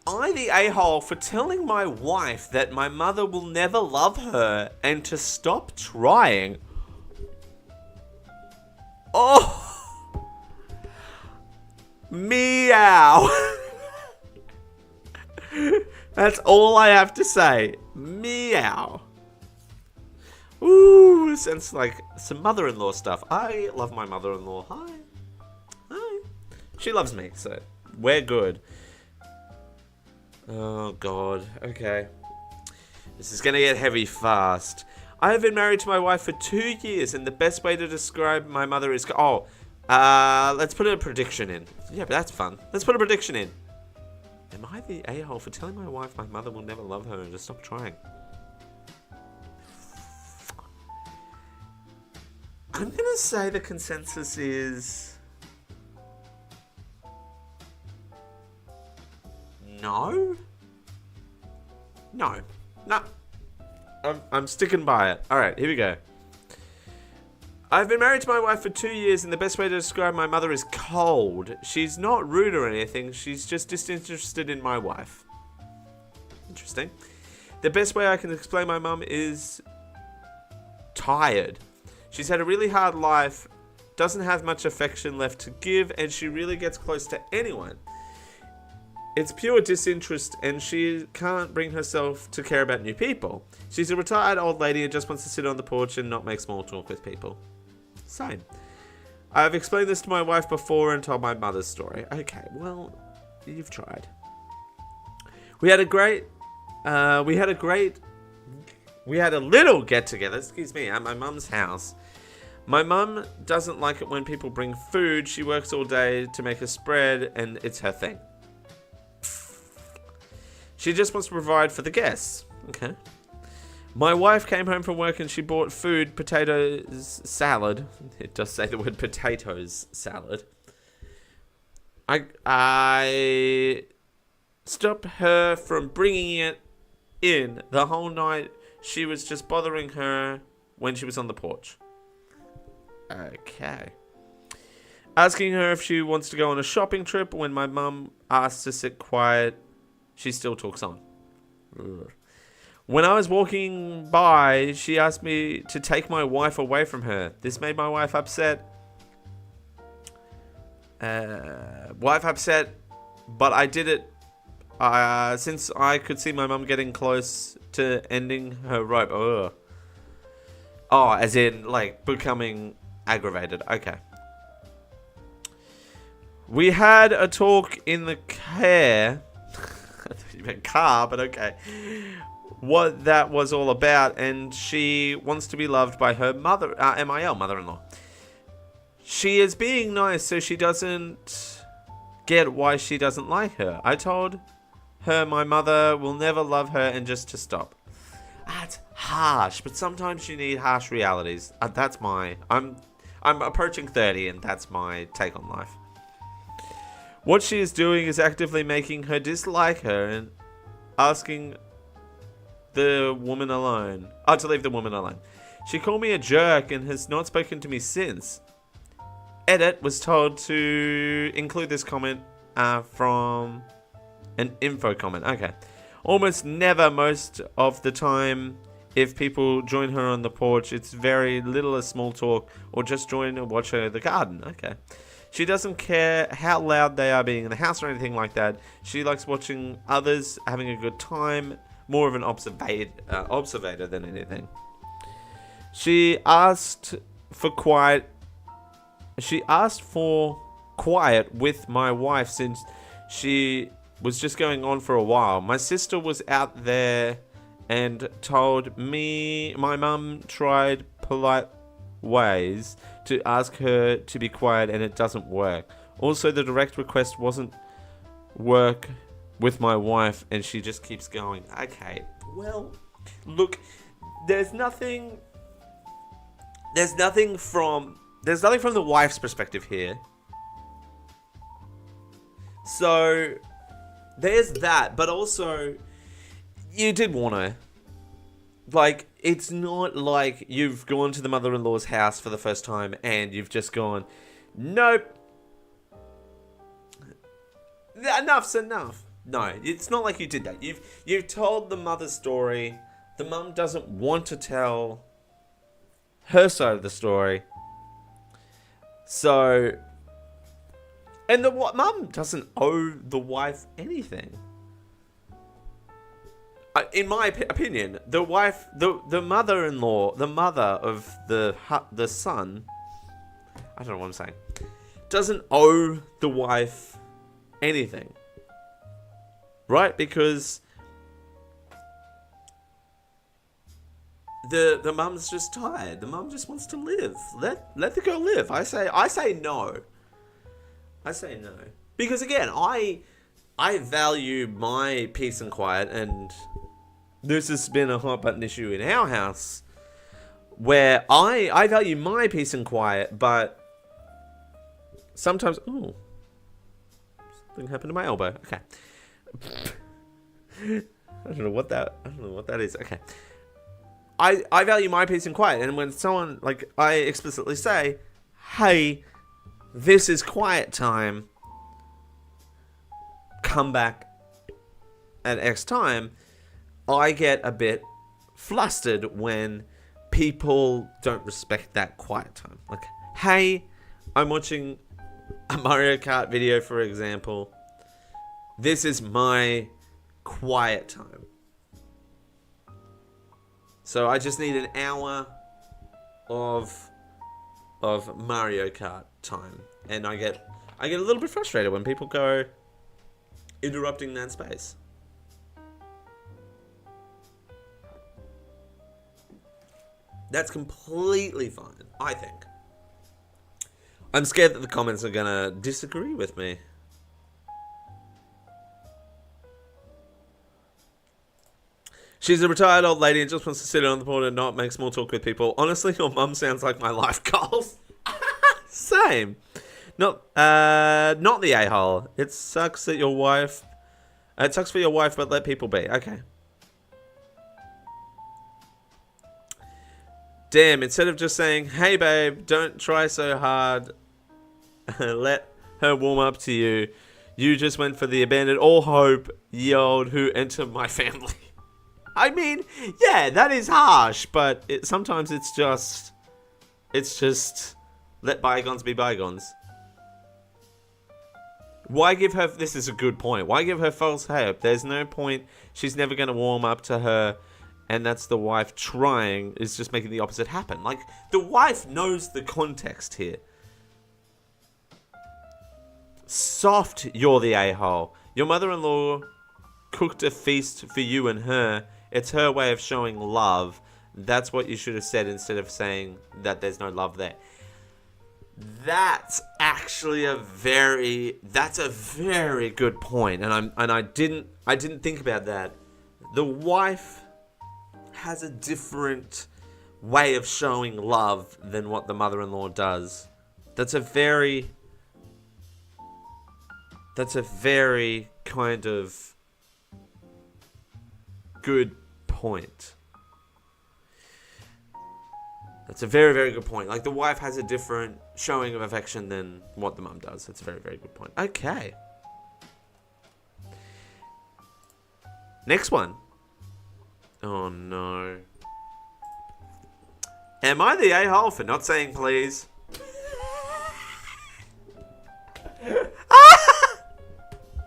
I the a-hole for telling my wife that my mother will never love her and to stop trying? Oh! Meow! That's all I have to say. Meow. Ooh, sounds like some mother-in-law stuff. I love my mother-in-law. Hi. Hi. She loves me, so we're good. Oh, God. Okay. This is going to get heavy fast. I have been married to my wife for 2 years, and the best way to describe my mother is... let's put a prediction in. Yeah, but that's fun. Let's put a prediction in. Am I the a-hole for telling my wife my mother will never love her and to stop trying? I'm going to say the consensus is... No? No. No. I'm sticking by it. Alright, here we go. I've been married to my wife for 2 years, and the best way to describe my mother is cold. She's not rude or anything. She's just disinterested in my wife. Interesting. The best way I can explain my mum is tired. She's had a really hard life, doesn't have much affection left to give, and she really gets close to anyone. It's pure disinterest, and she can't bring herself to care about new people. She's a retired old lady and just wants to sit on the porch and not make small talk with people. Same. I've explained this to my wife before and told my mother's story. Okay, well, you've tried. We had a little get-together, excuse me, at my mum's house. My mum doesn't like it when people bring food. She works all day to make a spread, and it's her thing. She just wants to provide for the guests. Okay. My wife came home from work and she bought food, potatoes, salad. It does say the word potatoes salad. I stopped her from bringing it in the whole night. She was just bothering her when she was on the porch. Okay. Asking her if she wants to go on a shopping trip. When my mum asks to sit quiet, she still talks on. Ugh. When I was walking by, she asked me to take my wife away from her. This made my wife upset. But I did it since I could see my mum getting close to ending her rope. Ugh. Oh, as in, like, becoming aggravated. Okay. We had a talk in the car. I thought you meant car, but okay. What that was all about, and she wants to be loved by her mother, MIL, mother-in-law. She is being nice, so she doesn't get why she doesn't like her. I told her my mother will never love her and just to stop. That's harsh, but sometimes you need harsh realities. That's my... I'm approaching 30, and that's my take on life. What she is doing is actively making her dislike her and asking the woman alone. To leave the woman alone. She called me a jerk and has not spoken to me since. Edit was told to include this comment from an info comment. Okay. Almost never, most of the time, if people join her on the porch, it's very little as small talk or just join and watch her in the garden. Okay. She doesn't care how loud they are being in the house or anything like that. She likes watching others having a good time. More of an observator than anything. She asked for quiet. She asked for quiet with my wife since she was just going on for a while. My sister was out there and told me my mum tried polite ways to ask her to be quiet and it doesn't work. Also, the direct request wasn't work with my wife and she just keeps going. Okay, well, look, there's nothing from the wife's perspective here. So there's that, but also you did warn her. Like, it's not like you've gone to the mother-in-law's house for the first time and you've just gone, nope, enough's enough. No, it's not like you did that. You've told the mother's story. The mum doesn't want to tell her side of the story. So, and the mum doesn't owe the wife anything. In my opinion, the wife, the mother-in-law, the mother of the son, I don't know what I'm saying, doesn't owe the wife anything, right? Because the mum's just tired. The mum just wants to live. Let the girl live. I say no. I say no. Because again, I value my peace and quiet, and this has been a hot button issue in our house where I value my peace and quiet, but sometimes, ooh, something happened to my elbow. Okay. I don't know what that is. Okay. I value my peace and quiet, and when someone, like, I explicitly say, hey, this is quiet time, come back at X time, I get a bit flustered when people don't respect that quiet time. Like, hey, I'm watching a Mario Kart video, for example. This is my quiet time. So I just need an hour of Mario Kart time, and I get a little bit frustrated when people go interrupting that space. That's completely fine, I think. I'm scared that the comments are gonna disagree with me. She's a retired old lady and just wants to sit on the board and not make small talk with people. Honestly, your mum sounds like my life goals. Same. Not the a-hole. It sucks that your wife... It sucks for your wife, but let people be. Okay. Damn, instead of just saying, hey babe, don't try so hard, let her warm up to you, you just went for the abandoned all hope, ye old who enter my family. I mean, yeah, that is harsh, but sometimes it's just let bygones be bygones. Why give her, this is a good point, why give her false hope? There's no point, she's never going to warm up to her, and that's the wife trying, is just making the opposite happen. Like, the wife knows the context here. Soft, you're the a-hole. Your mother-in-law cooked a feast for you and her. It's her way of showing love. That's what you should have said instead of saying that there's no love there. That's actually a very good point, and I didn't think about that. The wife has a different way of showing love than what the mother-in-law does. That's a very kind of good point. That's a very, very good point. Like, the wife has a different showing of affection than what the mum does. That's a very, very good point. Okay. Next one. Oh, no. Am I the a-hole for not saying please?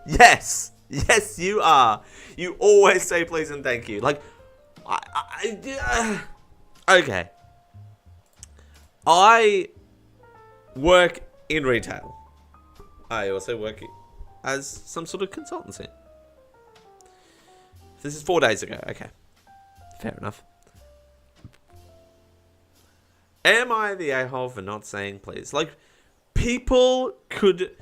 Yes. Yes, you are. You always say please and thank you. Like, okay. I work in retail. I also work as some sort of consultancy. This is 4 days ago. Okay. Fair enough. Am I the a-hole for not saying please? Like, people could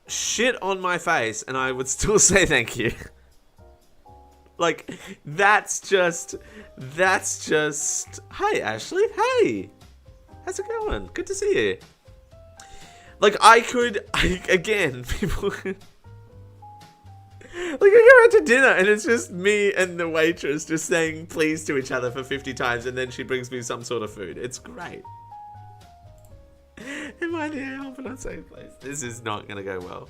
shit on my face and I would still say thank you. Like, that's just, hey, Ashley, hey, how's it going? Good to see you. Like, again, people, like, I go out to dinner and it's just me and the waitress just saying please to each other for 50 times and then she brings me some sort of food. It's great. Am I the a-hole for not saying please? This is not going to go well.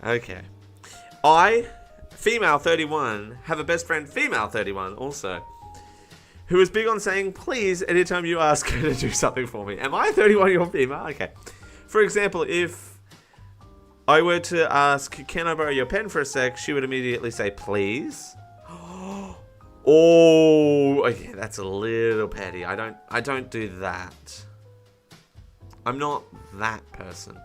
Okay. I, female 31, have a best friend, female 31 also, who is big on saying please anytime you ask her to do something for me. Am I 31-year-old female? Okay. For example, if I were to ask, can I borrow your pen for a sec? She would immediately say, please. Oh, okay, that's a little petty. I don't do that. I'm not that person.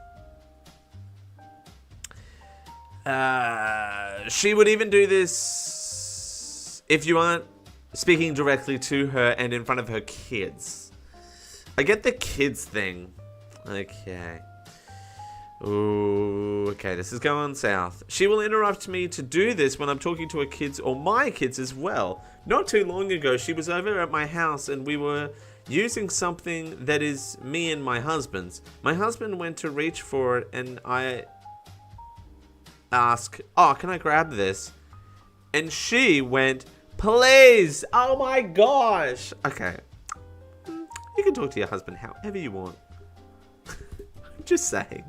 She would even do this if you aren't speaking directly to her and in front of her kids. I get the kids thing. Okay. Ooh, okay, this is going south. She will interrupt me to do this when I'm talking to her kids or my kids as well. Not too long ago, she was over at my house and we were using something that is me and my husband's. My husband went to reach for it and I ask, oh, can I grab this? And she went, please. Oh my gosh. Okay. You can talk to your husband however you want. I'm just saying.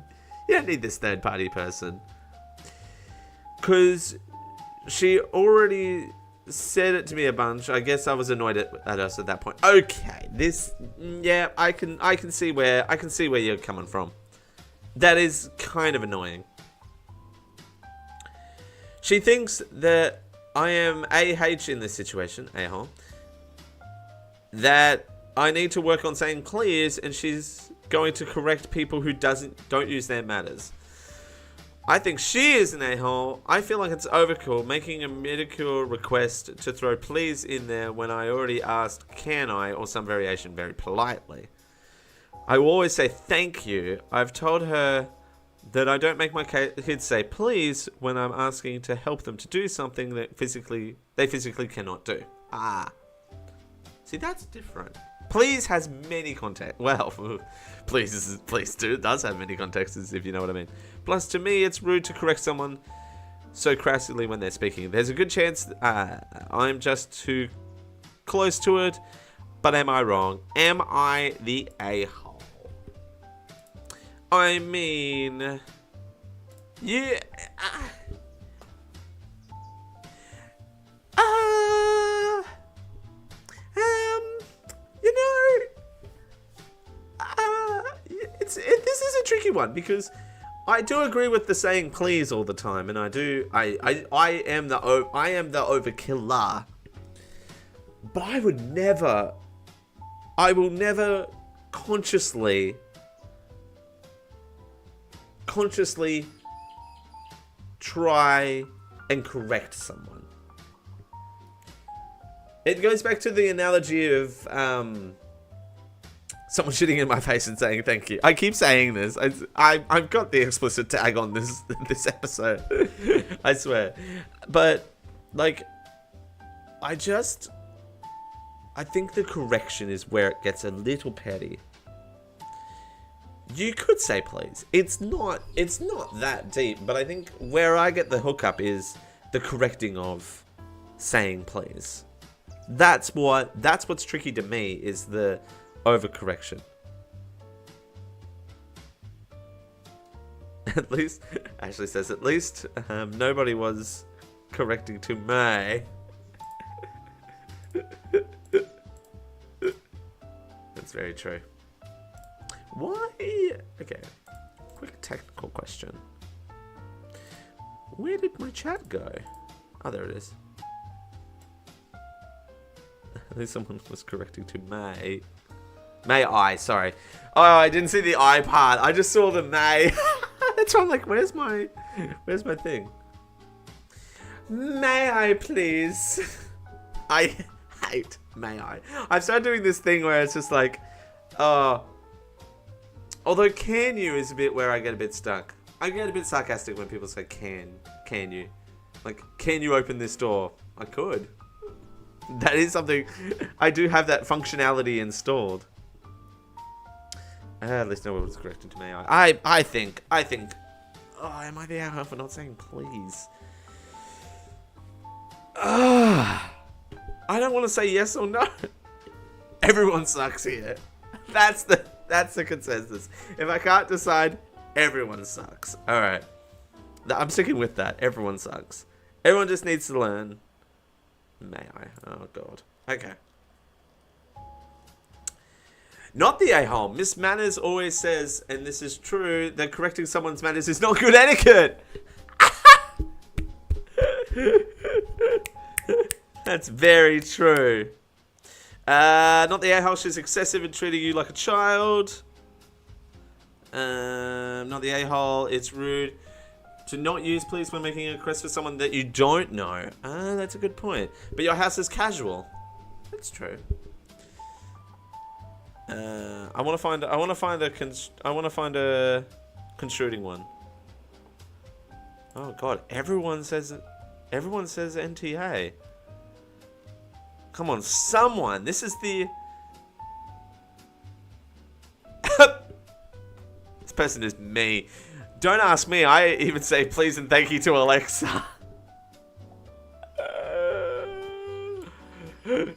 You don't need this third party person. Because she already said it to me a bunch. I guess I was annoyed at us at that point. Okay, this, yeah, I can see where you're coming from. That is kind of annoying. She thinks that I am AH in this situation, a-hole. That I need to work on saying please, and she's going to correct people who don't use their manners. I think she is an a-hole. I feel like it's overkill making a medical request to throw please in there when I already asked can I or some variation very politely. I will always say thank you. I've told her that I don't make my kids say please when I'm asking to help them to do something that they physically cannot do. Ah. See, that's different. Please has many contexts. Well, please does have many contexts, if you know what I mean. Plus, to me, it's rude to correct someone so crassly when they're speaking. There's a good chance I'm just too close to it, but am I wrong? Am I the a-hole? I mean, yeah. You know, this is a tricky one because I do agree with the saying please all the time, and I am the overkiller. But I will never consciously try and correct someone. It goes back to the analogy of someone shitting in my face and saying thank you. I keep saying this. I've got the explicit tag on this episode. I swear. But, like, I think the correction is where it gets a little petty. You could say please. It's not that deep, but I think where I get the hookup is the correcting of saying please. That's what's tricky to me is the overcorrection. At least, Ashley says, at least nobody was correcting to me. That's very true. Why? Okay, quick technical question. Where did my chat go? Oh, there it is. At least someone was correcting to May. May I, sorry. Oh, I didn't see the I part. I just saw the may. That's why I'm like, where's my thing? May I please? I hate may I. I've started doing this thing where it's just like, although can you is a bit where I get a bit stuck. I get a bit sarcastic when people say can you? Like, can you open this door? I could. That is something, I do have that functionality installed. At least no one was corrected to me. I think. Oh, am I the asshole for not saying please? I don't want to say yes or no. Everyone sucks here. That's the consensus. If I can't decide, everyone sucks. All right, I'm sticking with that. Everyone sucks. Everyone just needs to learn. May I? Oh God. Okay. Not the a-hole. Miss Manners always says, and this is true, that correcting someone's manners is not good etiquette. That's very true. Not the a-hole. She's excessive in treating you like a child. Not the a-hole. It's rude to not use please when making a request for someone that you don't know. That's a good point. But your house is casual. That's true. I want to find a construing one. Oh God, everyone says NTA. Come on, someone. This is the. This person is me. Don't ask me. I even say please and thank you to Alexa.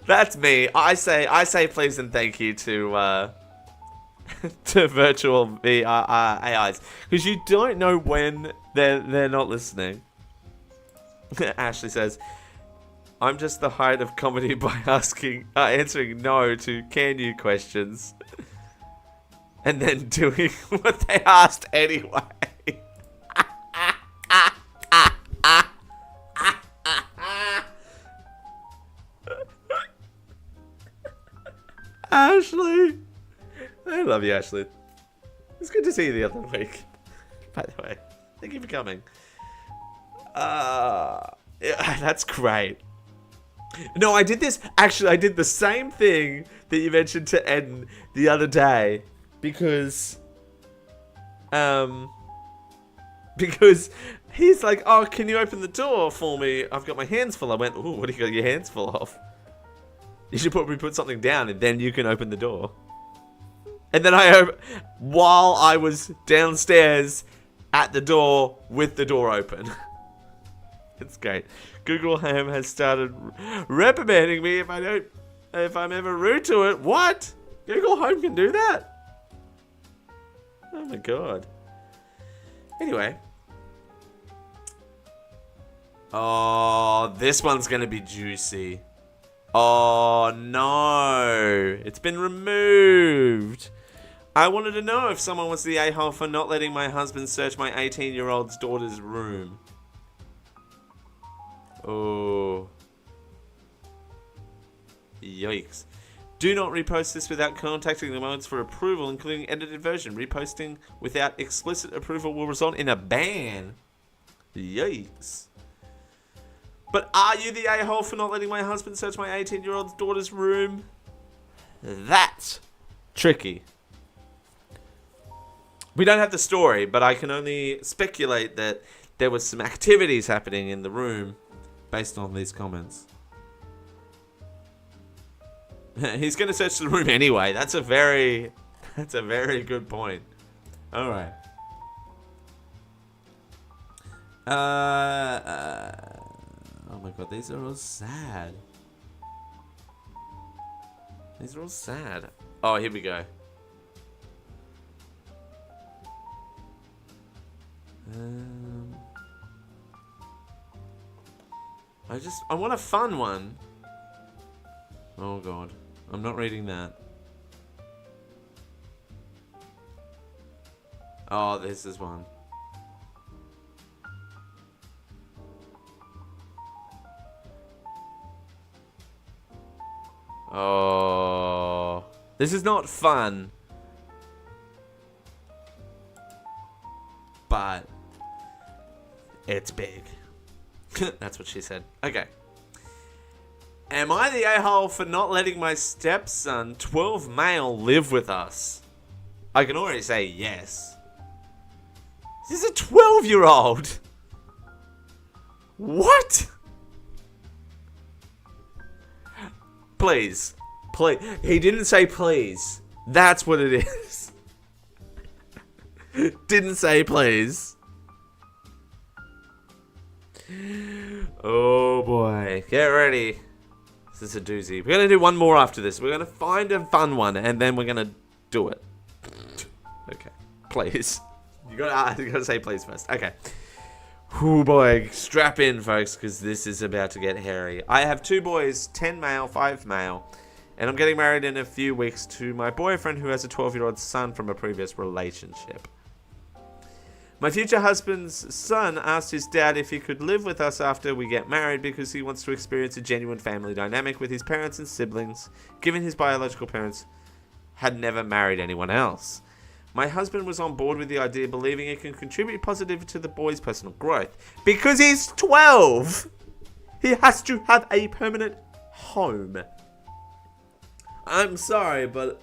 That's me. I say please and thank you to to virtual AIs because you don't know when they're not listening. Ashley says, "I'm just the height of comedy by answering no to can you questions, and then doing what they asked anyway." Ashley, I love you, Ashley. It's good to see you the other week. By the way, thank you for coming. Yeah, that's great. No, I did this. Actually, I did the same thing that you mentioned to Eden the other day because he's like, "Oh, can you open the door for me? I've got my hands full." I went, "Ooh, what do you got your hands full of? You should probably put something down and then you can open the door." And then while I was downstairs at the door with the door open. It's great. Google Home has started reprimanding me if I'm ever rude to it. What? Google Home can do that? Oh my God. Anyway. Oh, this one's gonna be juicy. Oh no, it's been removed. I wanted to know if someone was the a-hole for not letting my husband search my 18-year-old's daughter's room. Oh. Yikes. Do not repost this without contacting the mods for approval, including edited version. Reposting without explicit approval will result in a ban. Yikes. But are you the a-hole for not letting my husband search my 18-year-old daughter's room? That's tricky. We don't have the story, but I can only speculate that there was some activities happening in the room based on these comments. He's going to search the room anyway. That's a very good point. All right. Oh my God, these are all sad. These are all sad. Oh, here we go. I want a fun one. Oh God, I'm not reading that. Oh, this is one. Oh, This is not fun. But it's big. That's what she said. Okay. Am I the a-hole for not letting my stepson, 12 male, live with us? I can already say yes. This is a 12-year-old. What? Please. Please. He didn't say please. That's what it is. Didn't say please. Oh boy. Get ready. This is a doozy. We're going to do one more after this. We're going to find a fun one and then we're going to do it. Okay. Please. You got to say please first. Okay. Oh boy. Strap in, folks, because this is about to get hairy. I have 2 boys, 10 male, 5 male. And I'm getting married in a few weeks to my boyfriend who has a 12-year-old son from a previous relationship. My future husband's son asked his dad if he could live with us after we get married because he wants to experience a genuine family dynamic with his parents and siblings, given his biological parents had never married anyone else. My husband was on board with the idea, believing it can contribute positively to the boy's personal growth. Because he's 12! He has to have a permanent home. I'm sorry, but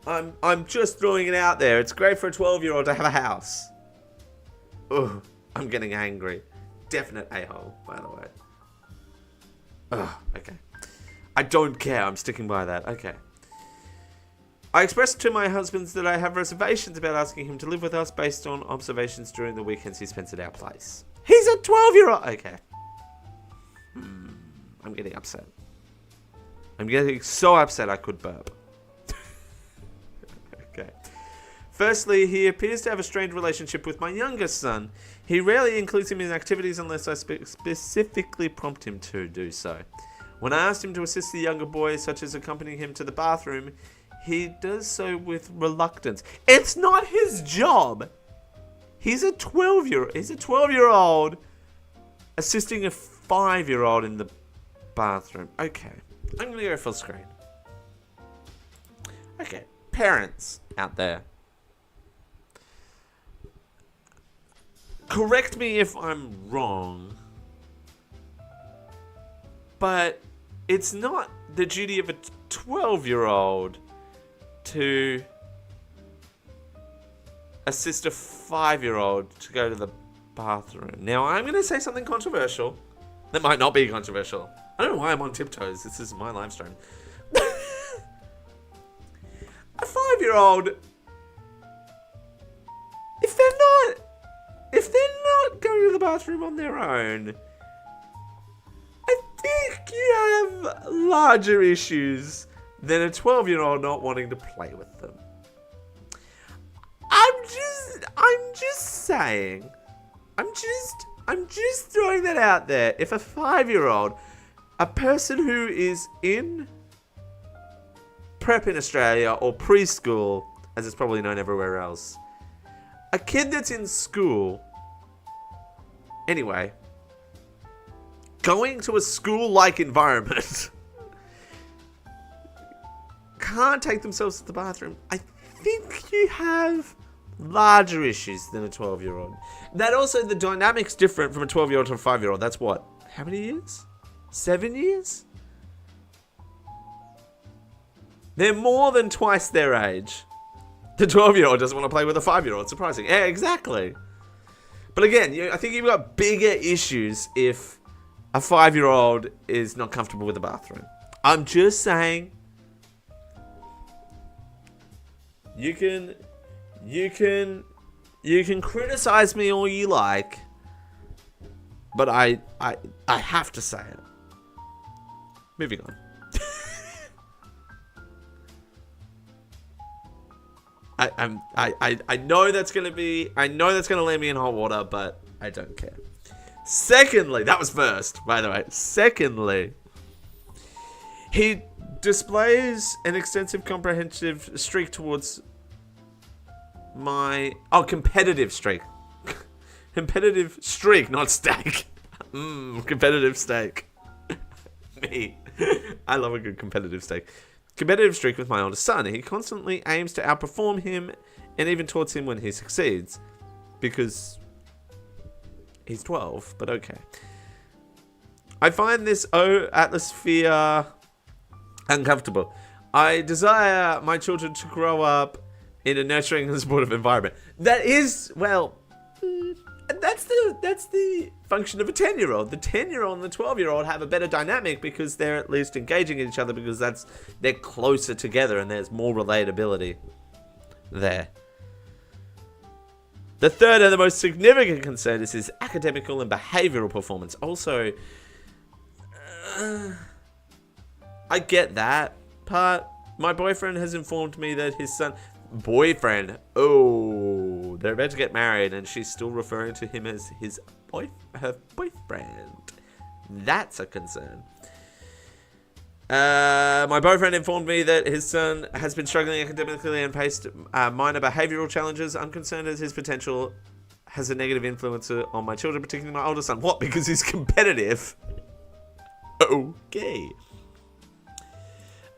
I'm just throwing it out there. It's great for a 12-year-old to have a house. Ugh, I'm getting angry. Definite a-hole, by the way. Ugh, okay. I don't care. I'm sticking by that. Okay. I expressed to my husband that I have reservations about asking him to live with us based on observations during the weekends he spends at our place. He's a 12-year-old. Okay. I'm getting upset. I'm getting so upset I could burp. Okay. Firstly, he appears to have a strained relationship with my youngest son. He rarely includes him in activities unless I specifically prompt him to do so. When I asked him to assist the younger boy, such as accompanying him to the bathroom, he does so with reluctance. It's not his job. He's a 12-year-old assisting a 5-year-old in the bathroom. Okay. I'm going to go full screen. Okay. Parents out there. Correct me if I'm wrong, but it's not the duty of a 12-year-old to assist a 5-year-old to go to the bathroom. Now, I'm going to say something controversial. That might not be controversial. I don't know why I'm on tiptoes. This is my live stream. A 5-year-old, if they're not going to the bathroom on their own, I think you have larger issues than a 12-year-old not wanting to play with them. I'm just saying. I'm just throwing that out there. If a 5-year-old, a person who is in prep in Australia or preschool, as it's probably known everywhere else, a kid that's in school, anyway, going to a school-like environment, can't take themselves to the bathroom, I think you have larger issues than a 12-year-old. That also, the dynamic's different from a 12-year-old to a 5-year-old. That's what? How many years? 7 years? They're more than twice their age. The 12-year-old doesn't want to play with a 5-year-old. Surprising. Yeah, exactly. But again, I think you've got bigger issues if a 5-year-old is not comfortable with the bathroom. I'm just saying. You can criticize me all you like, but I have to say it. Moving on. I know that's gonna land me in hot water, but I don't care. Secondly, that was first, by the way. Secondly, he displays an extensive comprehensive streak towards my competitive streak. Competitive streak, not steak. Competitive steak. Me. I love a good competitive steak. competitive streak with my oldest son. He constantly aims to outperform him and even taunts him when he succeeds. Because he's 12, but okay. I find this atmosphere uncomfortable. I desire my children to grow up in a nurturing and supportive environment. That is, well, that's the function of a 10-year-old. The 10-year-old and the 12-year-old have a better dynamic because they're at least engaging each other because they're closer together and there's more relatability there. The third and the most significant concern is his academical and behavioral performance. Also, I get that part. My boyfriend has informed me that his son... Boyfriend. Oh, they're about to get married and she's still referring to him as her boyfriend. That's a concern. My boyfriend informed me that his son has been struggling academically and faced minor behavioral challenges. I'm concerned as his potential has a negative influence on my children, particularly my older son. What? Because he's competitive? Okay.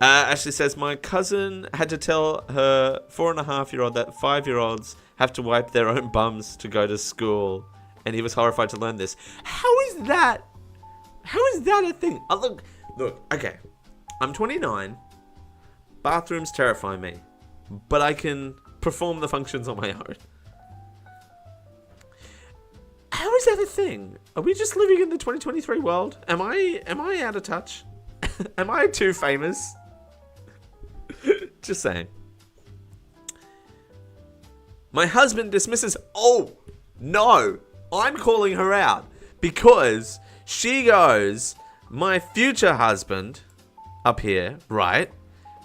Ashley says, my cousin had to tell her 4.5-year-old that 5-year-olds have to wipe their own bums to go to school. And he was horrified to learn this. How is that a thing? Oh, look, okay. I'm 29. Bathrooms terrify me. But I can perform the functions on my own. How is that a thing? Are we just living in the 2023 world? Am I out of touch? Am I too famous? Just saying. My husband dismisses... Oh, no. I'm calling her out. Because she goes, my future husband, up here, right?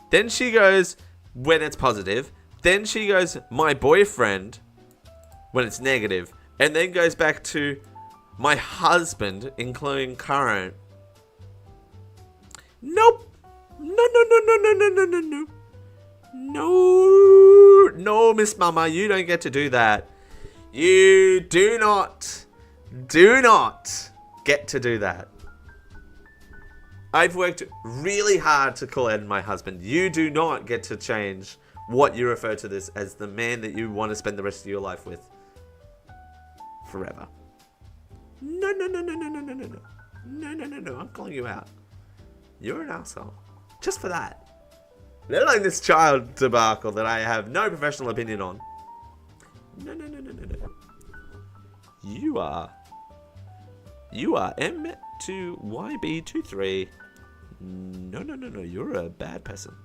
Then she goes, when it's positive. Then she goes, my boyfriend, when it's negative. And then goes back to my husband, including current. Nope. No, Miss Mama, you don't get to do that. You do not get to do that. I've worked really hard to call Ed my husband. You do not get to change what you refer to this as the man that you want to spend the rest of your life with. Forever. No. I'm calling you out. You're an asshole. Just for that. Let alone this child debacle that I have no professional opinion on. No. You are M2YB23. No. You're a bad person.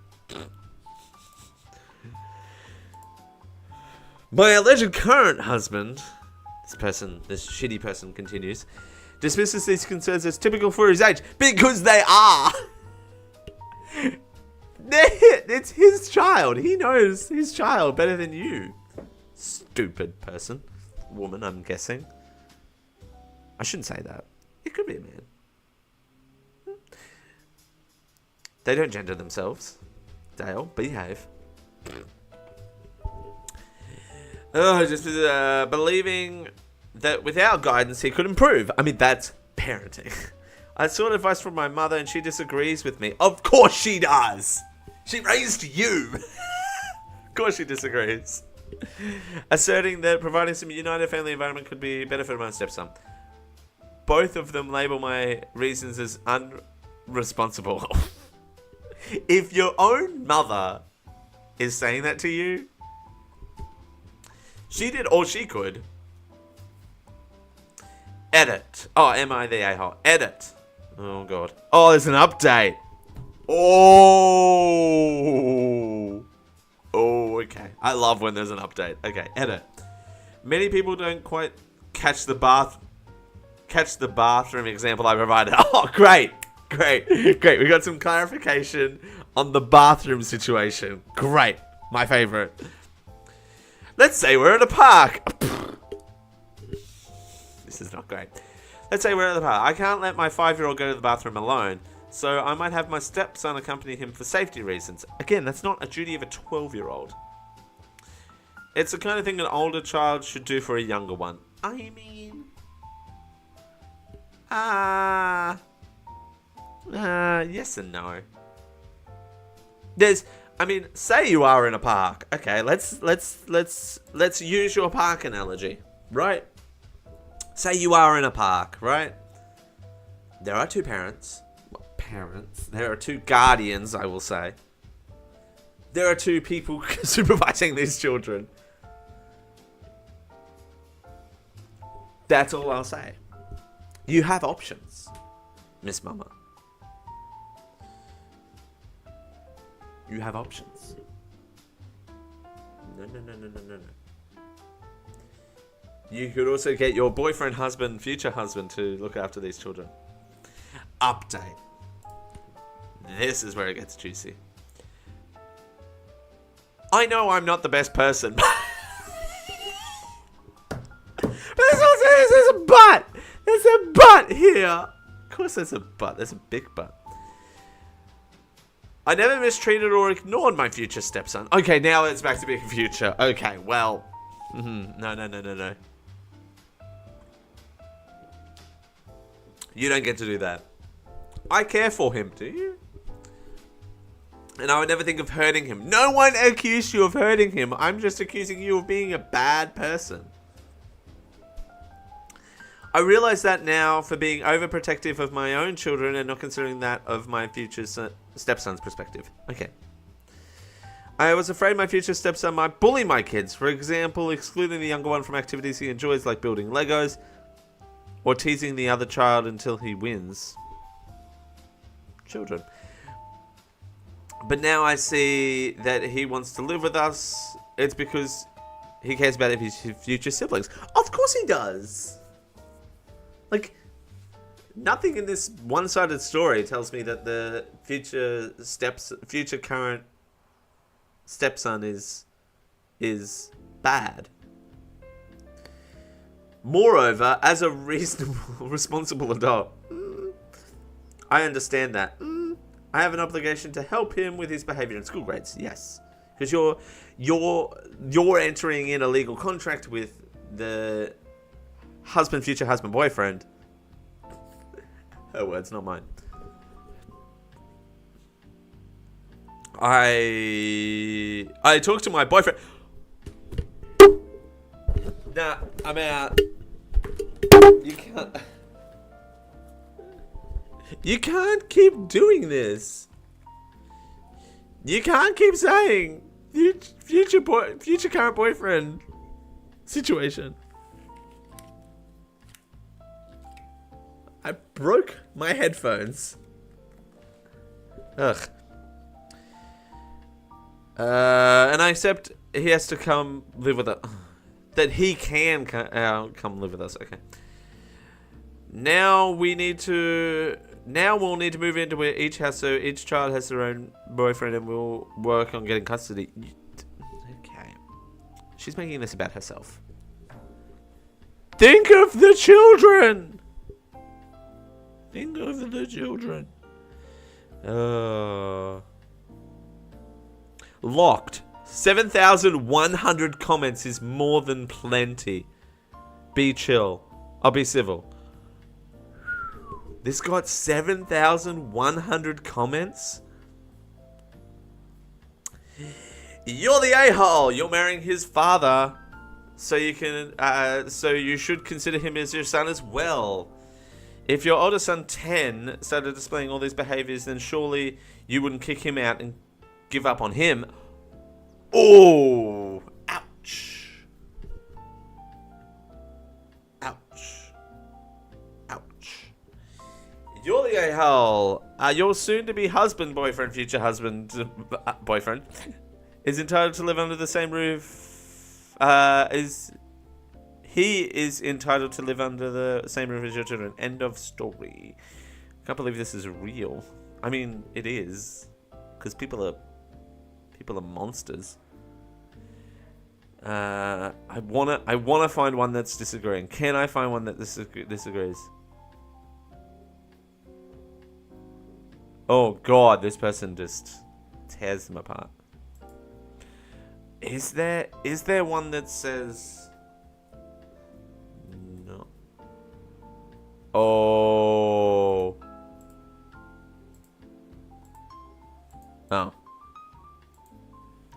My alleged current husband, this shitty person continues, dismisses these concerns as typical for his age. Because they are! It's his child. He knows his child better than you. Stupid person. Woman, I'm guessing. I shouldn't say that. It could be a man. They don't gender themselves. Dale, behave. Just believing that without guidance he could improve. I mean, that's parenting. I sought advice from my mother and she disagrees with me. Of course she does. She raised you. Of course she disagrees. Asserting that providing some united family environment could be better for my stepson. Both of them label my reasons as unresponsible. If your own mother is saying that to you, she did all she could. Edit. Oh, amitheahole. Edit. Oh, God. Oh, there's an update. Oh, okay. I love when there's an update. Okay, edit. Many people don't quite catch the bathroom example I provided. Oh, great. We got some clarification on the bathroom situation. Great. My favorite. Let's say we're at a park. This is not great. Let's say we're at the park. I can't let my 5-year-old go to the bathroom alone, so I might have my stepson accompany him for safety reasons. Again, that's not a duty of a 12-year-old. It's the kind of thing an older child should do for a younger one. I mean... yes and no. I mean, say you are in a park. Okay, let's use your park analogy, right? Say you are in a park, right? There are two parents. There are two guardians, I will say. There are two people supervising these children. That's all I'll say. You have options, Miss Mama. You have options. No. You could also get your boyfriend, husband, future husband to look after these children. Update. This is where it gets juicy. I know I'm not the best person, but there's a but. There's a but here. Of course there's a but. There's a big but. I never mistreated or ignored my future stepson. Okay, now it's back to being future. Okay, well. No. You don't get to do that. I care for him, do you? And I would never think of hurting him. No one accused you of hurting him. I'm just accusing you of being a bad person. I realize that now for being overprotective of my own children and not considering that of my future stepson's perspective. Okay. I was afraid my future stepson might bully my kids. For example, excluding the younger one from activities he enjoys like building Legos or teasing the other child until he wins. Children. But now I see that he wants to live with us. It's because he cares about his future siblings. Of course he does. Like, nothing in this one-sided story tells me that the future current stepson is bad. Moreover, as a reasonable, responsible adult, I understand that. I have an obligation to help him with his behavior in school grades. Yes, because you're entering in a legal contract with the future husband, boyfriend. Her words, not mine. I talked to my boyfriend. Nah, I'm out. You can't keep doing this. You can't keep saying future current boyfriend situation. I broke my headphones. Ugh. And I accept he has to come live with us. That he can come live with us. Okay. Now we'll need to move into where each child has their own boyfriend, and we'll work on getting custody. Okay. She's making this about herself. Think of the children. Think of the children. Locked. 7,100 comments is more than plenty. Be chill. I'll be civil. This got 7,100 comments? You're the a-hole. You're marrying his father. So you should consider him as your son as well. If your older son 10 started displaying all these behaviors, then surely you wouldn't kick him out and give up on him. Oh, ouch. Ouch. Ouch. You're the a-hole. Your soon-to-be husband, boyfriend, future husband, boyfriend, is entitled to live under the same roof. He is entitled to live under the same roof as your children. End of story. Can't believe this is real. I mean, it is, because people are monsters. I wanna find one that's disagreeing. Can I find one that disagrees? Oh God, this person just tears them apart. Is there one that says no? Oh.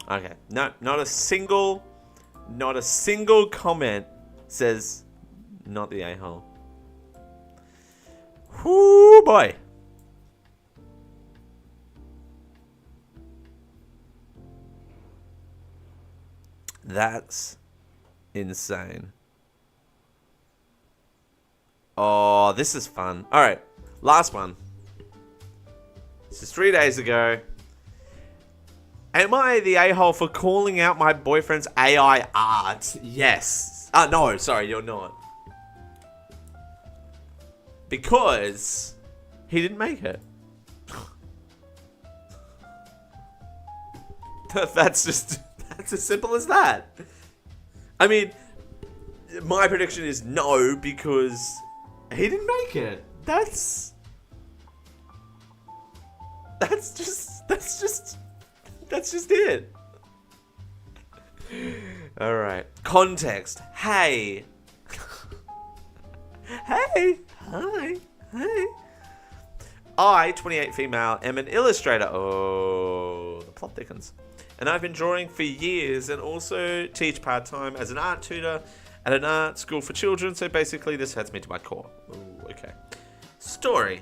Okay. No, not a single comment says not the a-hole. Whoo, boy. That's insane. Oh, this is fun. All right, last one. This is 3 days ago. Am I the a-hole for calling out my boyfriend's AI art? Yes. No, sorry, you're not. Because he didn't make it. That's as simple as that. I mean, my prediction is no, because he didn't make it. That's just it. All right. Context. Hey. Hey. Hi. Hey. I, 28 female, am an illustrator. Oh, the plot thickens. And I've been drawing for years and also teach part-time as an art tutor at an art school for children. So basically this heads me to my core. Ooh, okay. Story.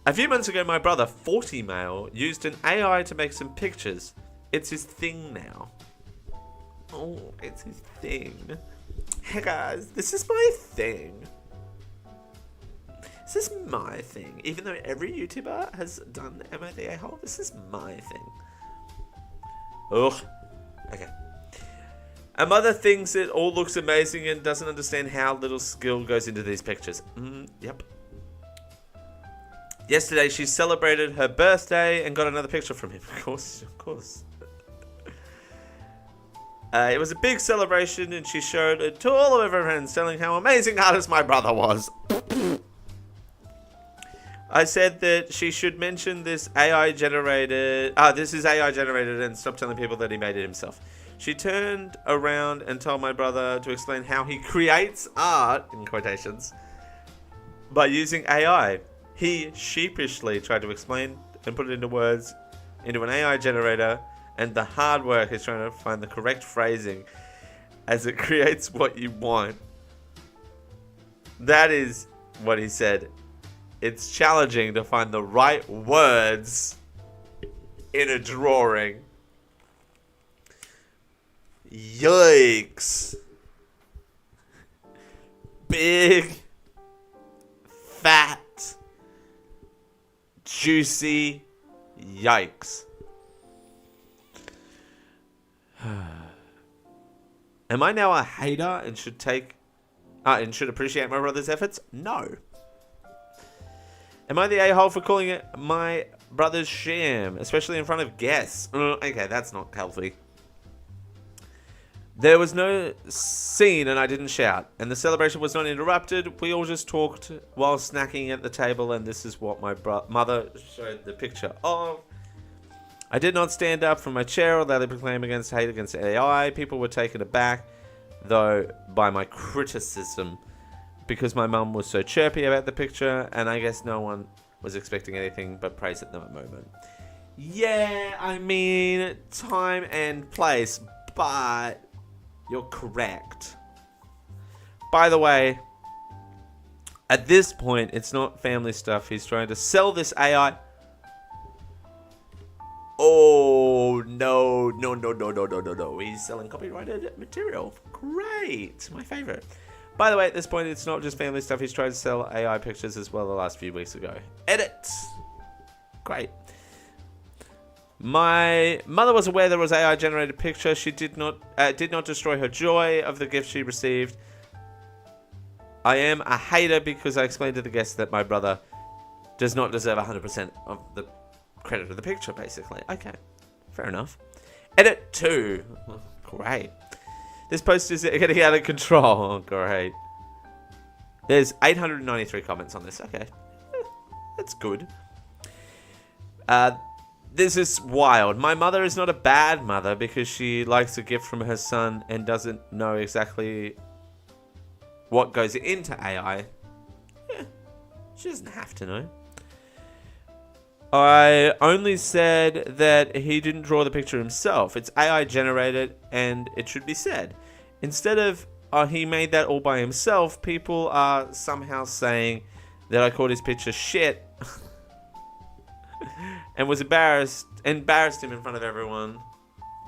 A few months ago, my brother, 40 male, used an AI to make some pictures. It's his thing now. Oh, it's his thing. Hey guys, this is my thing. This is my thing. Even though every YouTuber has done Am I the a-hole, this is my thing. Ugh. Okay. A mother thinks it all looks amazing and doesn't understand how little skill goes into these pictures. Yep. Yesterday, she celebrated her birthday and got another picture from him. Of course. It was a big celebration, and she showed it to all of her friends, telling how amazing artist my brother was. I said that she should mention this AI generated. This is AI generated, and stop telling people that he made it himself. She turned around and told my brother to explain how he creates art, in quotations, by using AI. He sheepishly tried to explain and put it into words into an AI generator, and the hard work is trying to find the correct phrasing as it creates what you want. That is what he said. It's challenging to find the right words in a drawing. Yikes. Big, fat, juicy yikes. Am I now a hater and should appreciate my brother's efforts? No. Am I the a-hole for calling it my brother's sham, especially in front of guests? Okay, that's not healthy. There was no scene and I didn't shout, and the celebration was not interrupted. We all just talked while snacking at the table, and this is what my mother showed the picture of. I did not stand up from my chair or loudly proclaim against hate against AI. People were taken aback, though, by my criticism, because my mum was so chirpy about the picture, and I guess no one was expecting anything but praise at that moment. Yeah, I mean, time and place, but you're correct. By the way, at this point, it's not family stuff. He's trying to sell this AI. Oh, no. He's selling copyrighted material. Great. My favorite. By the way, at this point, it's not just family stuff. He's tried to sell AI pictures as well the last few weeks ago. Edit. Great. My mother was aware there was AI generated picture. She did not destroy her joy of the gift she received. I am a hater because I explained to the guests that my brother does not deserve 100% of the credit of the picture, basically. Okay, fair enough. Edit 2. Great. This post is getting out of control. Oh, great. There's 893 comments on this. Okay, that's good. This is wild. My mother is not a bad mother because she likes a gift from her son and doesn't know exactly what goes into AI. Yeah, she doesn't have to know. I only said that he didn't draw the picture himself. It's AI generated, and it should be said. Instead of he made that all by himself, people are somehow saying that I called his picture shit and was embarrassed him in front of everyone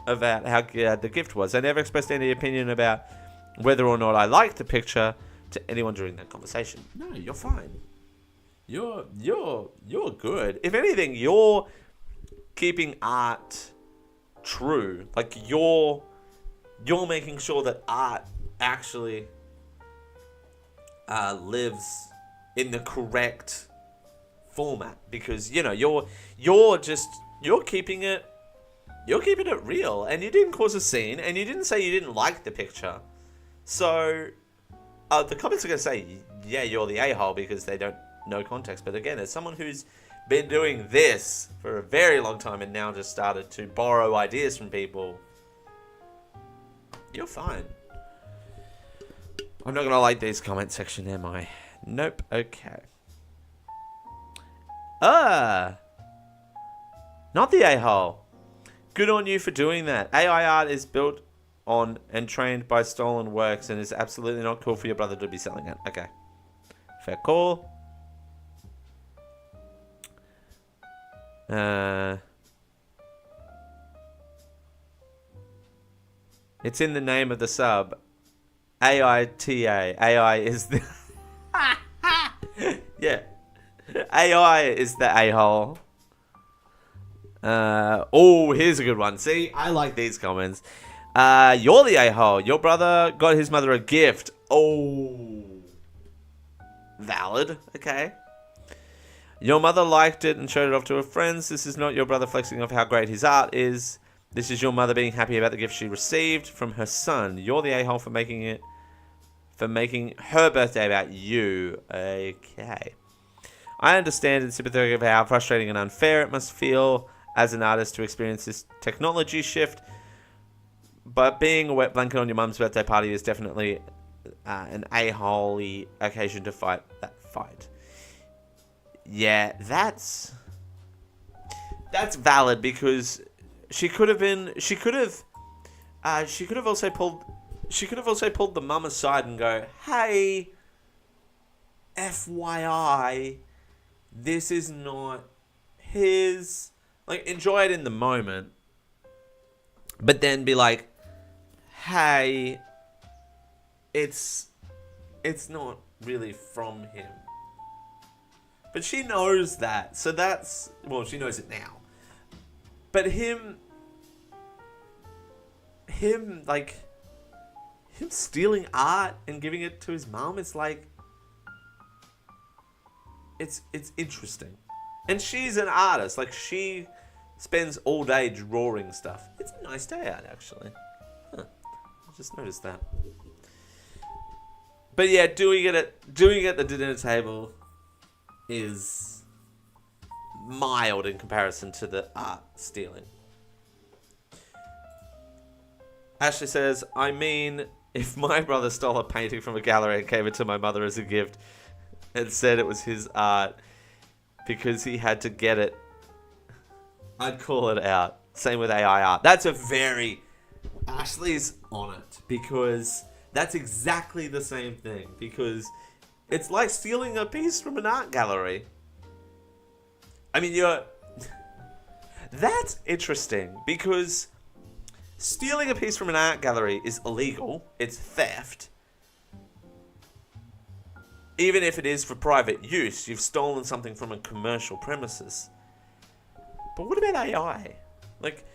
about how good the gift was. I never expressed any opinion about whether or not I liked the picture to anyone during that conversation. No, you're fine. You're good. If anything, you're keeping art true. Like you're making sure that art actually lives in the correct format, because you're keeping it real, and you didn't cause a scene, and you didn't say you didn't like the picture. So the comments are going to say, yeah, you're the a-hole because they don't know context. But again, as someone who's been doing this for a very long time and now just started to borrow ideas from people, you're fine. I'm not going to like these comment section, am I? Nope. Okay. Not the a-hole. Good on you for doing that. AI art is built on and trained by stolen works and is absolutely not cool for your brother to be selling it. Okay. Fair call. It's in the name of the sub. AITA. AI is the... yeah. AI is the a-hole. Here's a good one. See, I like these comments. You're the a-hole. Your brother got his mother a gift. Valid. Okay. Your mother liked it and showed it off to her friends. This is not your brother flexing off how great his art is. This is your mother being happy about the gift she received from her son. You're the a-hole for making her birthday about you. Okay. I understand and sympathetic of how frustrating and unfair it must feel as an artist to experience this technology shift. But being a wet blanket on your mum's birthday party is definitely an a-hole-y occasion to fight that fight. Yeah, that's valid, because she could have also pulled the mum aside and go, hey, FYI, this is not his. Like, enjoy it in the moment, but then be like, hey, it's not really from him. But she knows that, so that's... Well, she knows it now. But him stealing art and giving it to his mom, it's like... It's interesting. And she's an artist. Like, she spends all day drawing stuff. It's a nice day out, actually. Huh. I just noticed that. But yeah, doing it at the dinner table is mild in comparison to the art stealing. Ashley says, I mean, if my brother stole a painting from a gallery and gave it to my mother as a gift and said it was his art because he had to get it, I'd call it out. Same with AI art. That's a very... Ashley's on it, because that's exactly the same thing, because it's like stealing a piece from an art gallery. I mean, that's interesting, because stealing a piece from an art gallery is illegal. It's theft. Even if it is for private use, you've stolen something from a commercial premises. But what about AI? Like,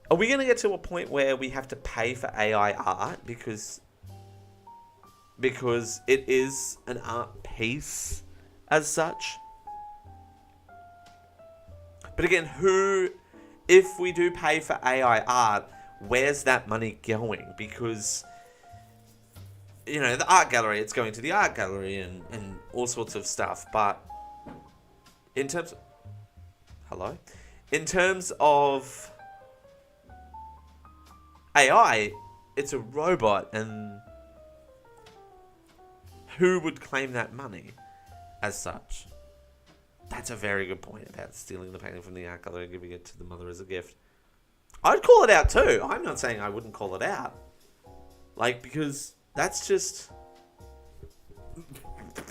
are we going to get to a point where we have to pay for AI art because it is an art piece as such? But again, if we do pay for AI art, where's that money going? Because, you know, the art gallery, it's going to the art gallery and all sorts of stuff. But in terms of... Hello? In terms of AI, it's a robot, and who would claim that money as such? That's a very good point about stealing the painting from the art gallery and giving it to the mother as a gift. I'd call it out too. I'm not saying I wouldn't call it out. Like, because that's just...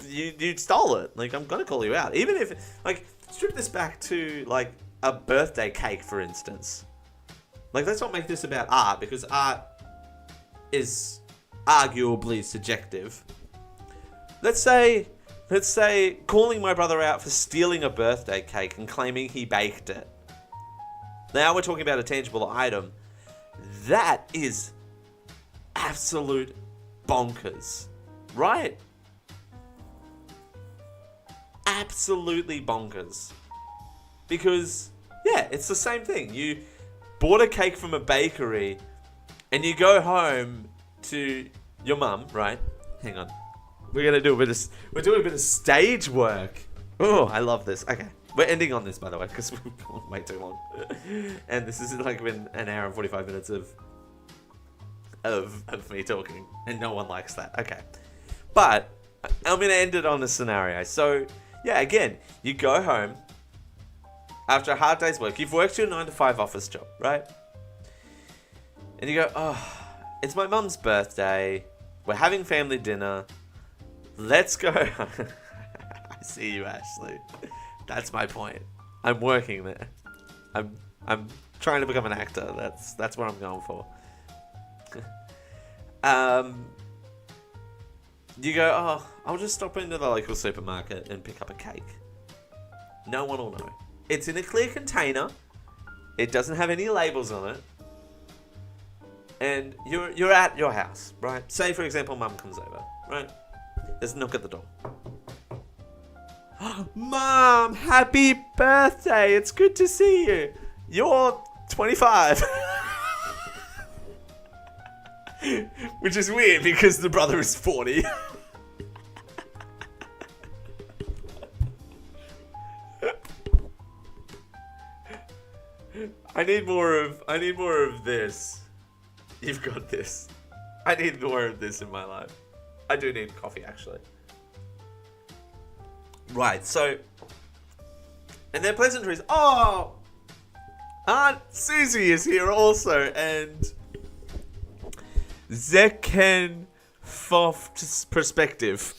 You stole it. Like, I'm going to call you out. Even if... Like, strip this back to, like, a birthday cake, for instance. Like, let's not make this about art, because art is arguably subjective. Let's say calling my brother out for stealing a birthday cake and claiming he baked it. Now we're talking about a tangible item. That is absolute bonkers, right? Absolutely bonkers. Because, yeah, it's the same thing. You bought a cake from a bakery and you go home to your mum, right? Hang on. We're doing a bit of stage work. Oh, I love this. Okay. We're ending on this, by the way, because we've gone way too long. And this is like been an hour and 45 minutes of me talking. And no one likes that. Okay. But I'm going to end it on a scenario. So, yeah, again, you go home after a hard day's work. You've worked your 9 to 5 office job, right? And you go, oh, it's my mum's birthday. We're having family dinner. Let's go. I see you, Ashley. That's my point. I'm working there. I'm trying to become an actor. That's what I'm going for. You go, oh, I'll just stop into the local supermarket and pick up a cake. No one will know. It's in a clear container. It doesn't have any labels on it. And you're at your house, right? Say, for example, mum comes over, right? There's a knock at the door. Mom, happy birthday. It's good to see you. You're 25. Which is weird because the brother is 40. I need more of this. You've got this. I need more of this in my life. I do need coffee, actually. Right, so... And their pleasantries... Oh! Aunt Susie is here also, and... Zekken Foft's perspective.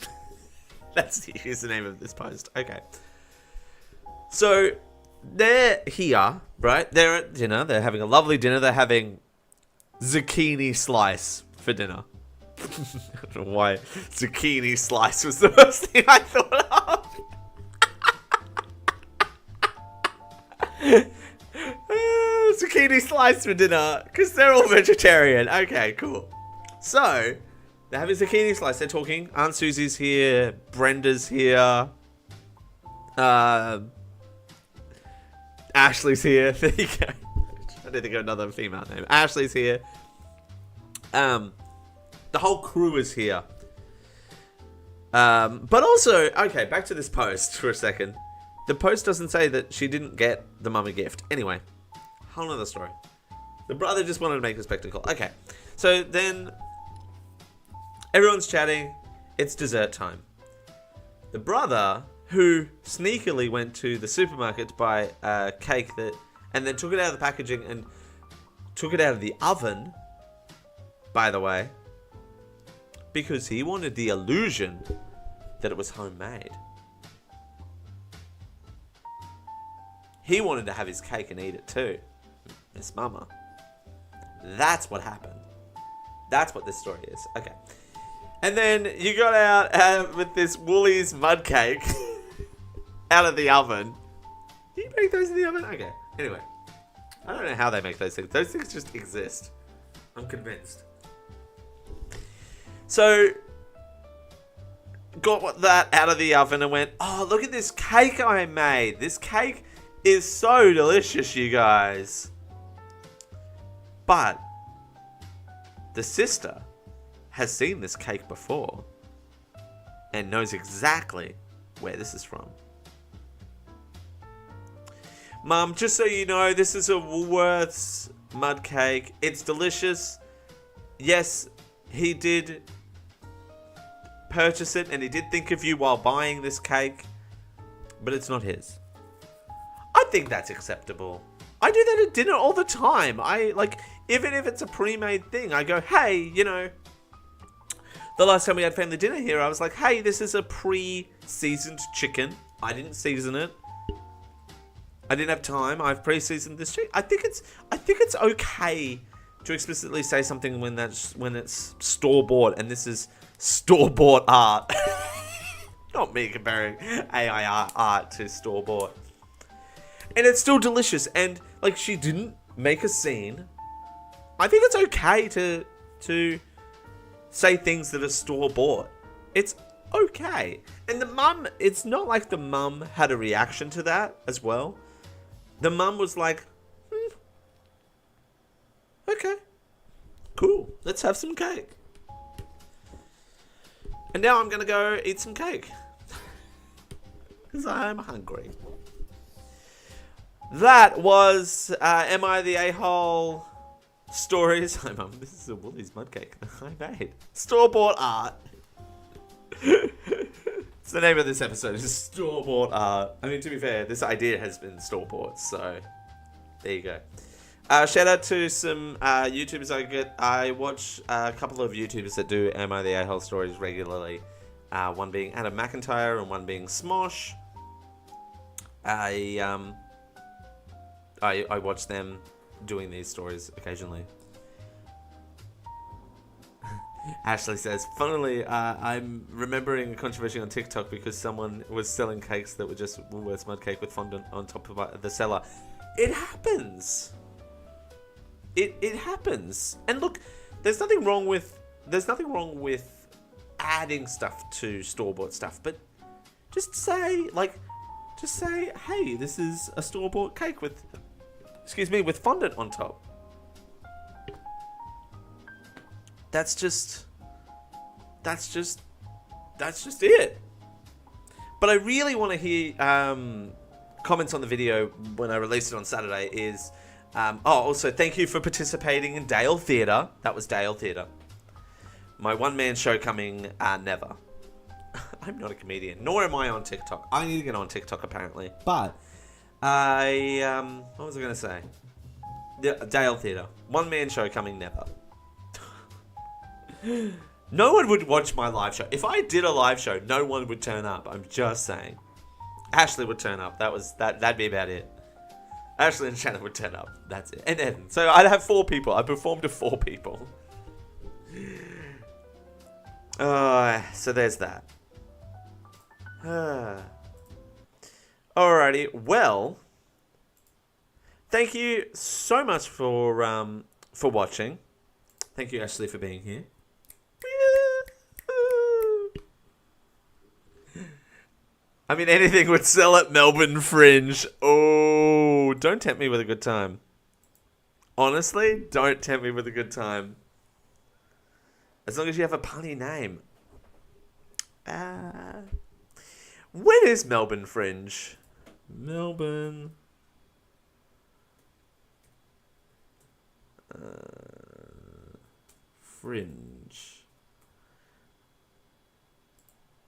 That's the username of this post. Okay. So, they're here, right? They're at dinner. They're having a lovely dinner. They're having zucchini slice for dinner. I don't know why zucchini slice was the first thing I thought of. Zucchini slice for dinner, because they're all vegetarian. Okay, cool. So, they're having zucchini slice. They're talking. Aunt Susie's here. Brenda's here. Ashley's here. There you go. I need to go another female name. Ashley's here. The whole crew is here. But also, okay, back to this post for a second. The post doesn't say that she didn't get the mum a gift. Anyway, whole other story. The brother just wanted to make a spectacle. Okay, so then everyone's chatting. It's dessert time. The brother, who sneakily went to the supermarket to buy a cake and then took it out of the packaging and took it out of the oven, by the way, because he wanted the illusion that it was homemade. He wanted to have his cake and eat it too. Miss Mama. That's what happened. That's what this story is. Okay. And then you got out with this Woolies mud cake out of the oven. Do you make those in the oven? Okay. Anyway. I don't know how they make those things. Those things just exist. I'm convinced. So, got that out of the oven and went, oh, look at this cake I made. This cake is so delicious, you guys. But the sister has seen this cake before and knows exactly where this is from. Mum, just so you know, this is a Woolworths mud cake. It's delicious. Yes, he did purchase it and he did think of you while buying this cake. but it's not his. I think that's acceptable. I do that at dinner all the time. Even if it's a pre-made thing, I go, hey, you know, the last time we had family dinner here, I was like, hey, this is a pre-seasoned chicken. I didn't season it. I didn't have time. I've pre-seasoned this chicken. I think it's okay to explicitly say something when it's store-bought, and this is store-bought art. Not me comparing AI art to store-bought. And it's still delicious, and like, she didn't make a scene. I think it's okay to say things that are store-bought. It's okay. And the mum, it's not like the mum had a reaction to that as well. The mum was like, okay, cool, let's have some cake. And now I'm gonna go eat some cake. Because I'm hungry. That was Am I the A-hole stories. Hi mum, this is a Woolies mud cake I made. Store-bought art. It's the name of this episode, is store-bought art. I mean, to be fair, this idea has been store-bought, so there you go. Shout out to some YouTubers I watch a couple of YouTubers that do Am I the A-hole stories regularly. One being Adam McIntyre and one being Smosh. I watch them doing these stories occasionally. Ashley says, funnily, I'm remembering a controversy on TikTok because someone was selling cakes that were just Woolworths mud cake with fondant on top of the cellar. It happens. It happens. And look, there's nothing wrong with adding stuff to store-bought stuff, but just say, hey, this is a store-bought cake with fondant on top. That's just it. But I really want to hear comments on the video when I released it on Saturday. Also thank you for participating in Dale Theatre. That was Dale Theatre. My one-man show coming never. I'm not a comedian, nor am I on TikTok. I need to get on TikTok apparently. But what was I going to say? Dale Theatre. One-man show coming never. No one would watch my live show. If I did a live show, no one would turn up. I'm just saying. Ashley would turn up. That'd be about it. Ashley and Shannon would turn up. That's it. And Evan. So I'd have 4 people. I performed to 4 people. So there's that. Alrighty. Well, thank you so much for watching. Thank you, Ashley, for being here. I mean, anything would sell at Melbourne Fringe. Oh, don't tempt me with a good time. Honestly, don't tempt me with a good time. As long as you have a punny name. When is Melbourne Fringe? Melbourne. Fringe.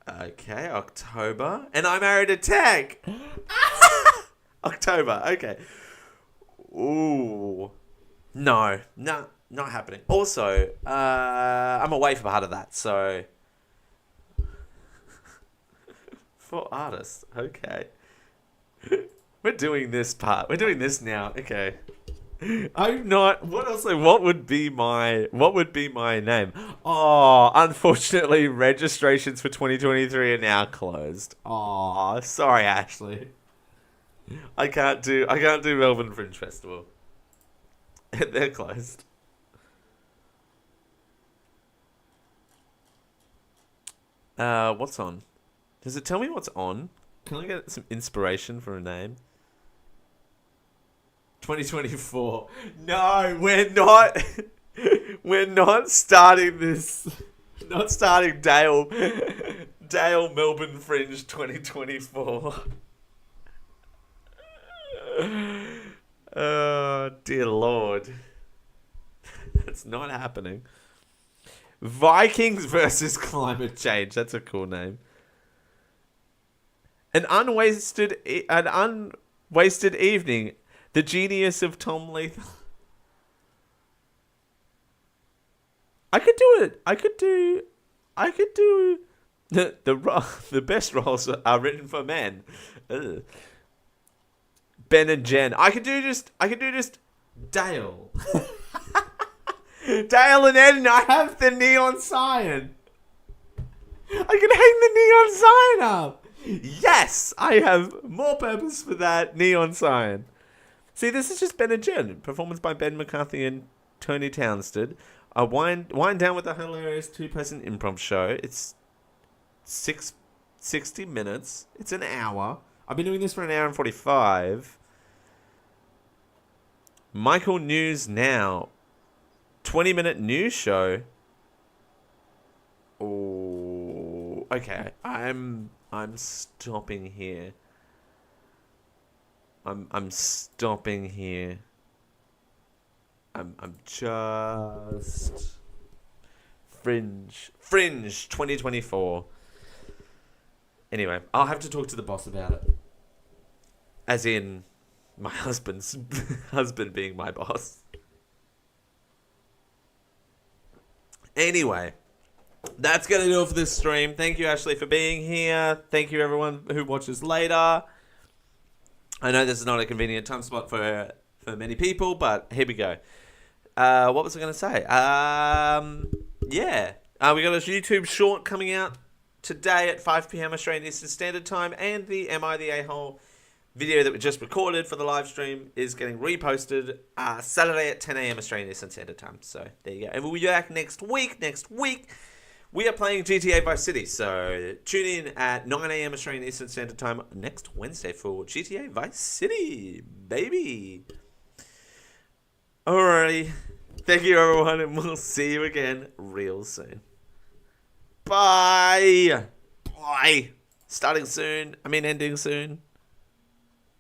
Okay, October. And I married a tag. October, okay. Ooh. No, not happening. Also, I'm away for part of that, so... For artists, okay. We're doing this part. We're doing this now, okay. I'm not. What would be my name? Oh, unfortunately, registrations for 2023 are now closed. Oh, sorry, Ashley. I can't do Melbourne Fringe Festival. They're closed. What's on? Does it tell me what's on? Can I get some inspiration for a name? 2024. No, we're not. We're not starting this. Not starting Dale Melbourne Fringe 2024. Oh, dear Lord. That's not happening. Vikings versus climate change. That's a cool name. An unwasted evening. The genius of Tom Lethal. I could do it. I could do the best roles are written for men. Ugh. Ben and Jen. I could do just Dale. Dale and Ed, and I have the neon sign. I can hang the neon sign up. Yes, I have more purpose for that neon sign. See, this is just Ben and Jen. Performance by Ben McCarthy and Tony Townsend. A wind down with a hilarious 2-person improv show. It's 60 minutes. It's an hour. I've been doing this for an hour and 45. Michael News Now. 20-minute news show. Oh, okay. I'm stopping here. I'm stopping here. I'm just Fringe 2024. Anyway, I'll have to talk to the boss about it. As in my husband's husband being my boss. Anyway, that's going to do it for this stream. Thank you, Ashley, for being here. Thank you, everyone who watches later. I know this is not a convenient time spot for many people, but here we go. What was I going to say? Yeah. We got a YouTube short coming out today at 5 p.m. Australian Eastern Standard Time, and the Am I the A-hole video that we just recorded for the live stream is getting reposted Saturday at 10 a.m. Australian Eastern Standard Time. So there you go. And we'll be back next week. Next week, we are playing GTA Vice City. So tune in at 9 a.m. Australian Eastern Standard Time next Wednesday for GTA Vice City, baby. Alrighty. Thank you, everyone, and we'll see you again real soon. Bye. Bye. Starting soon. Ending soon.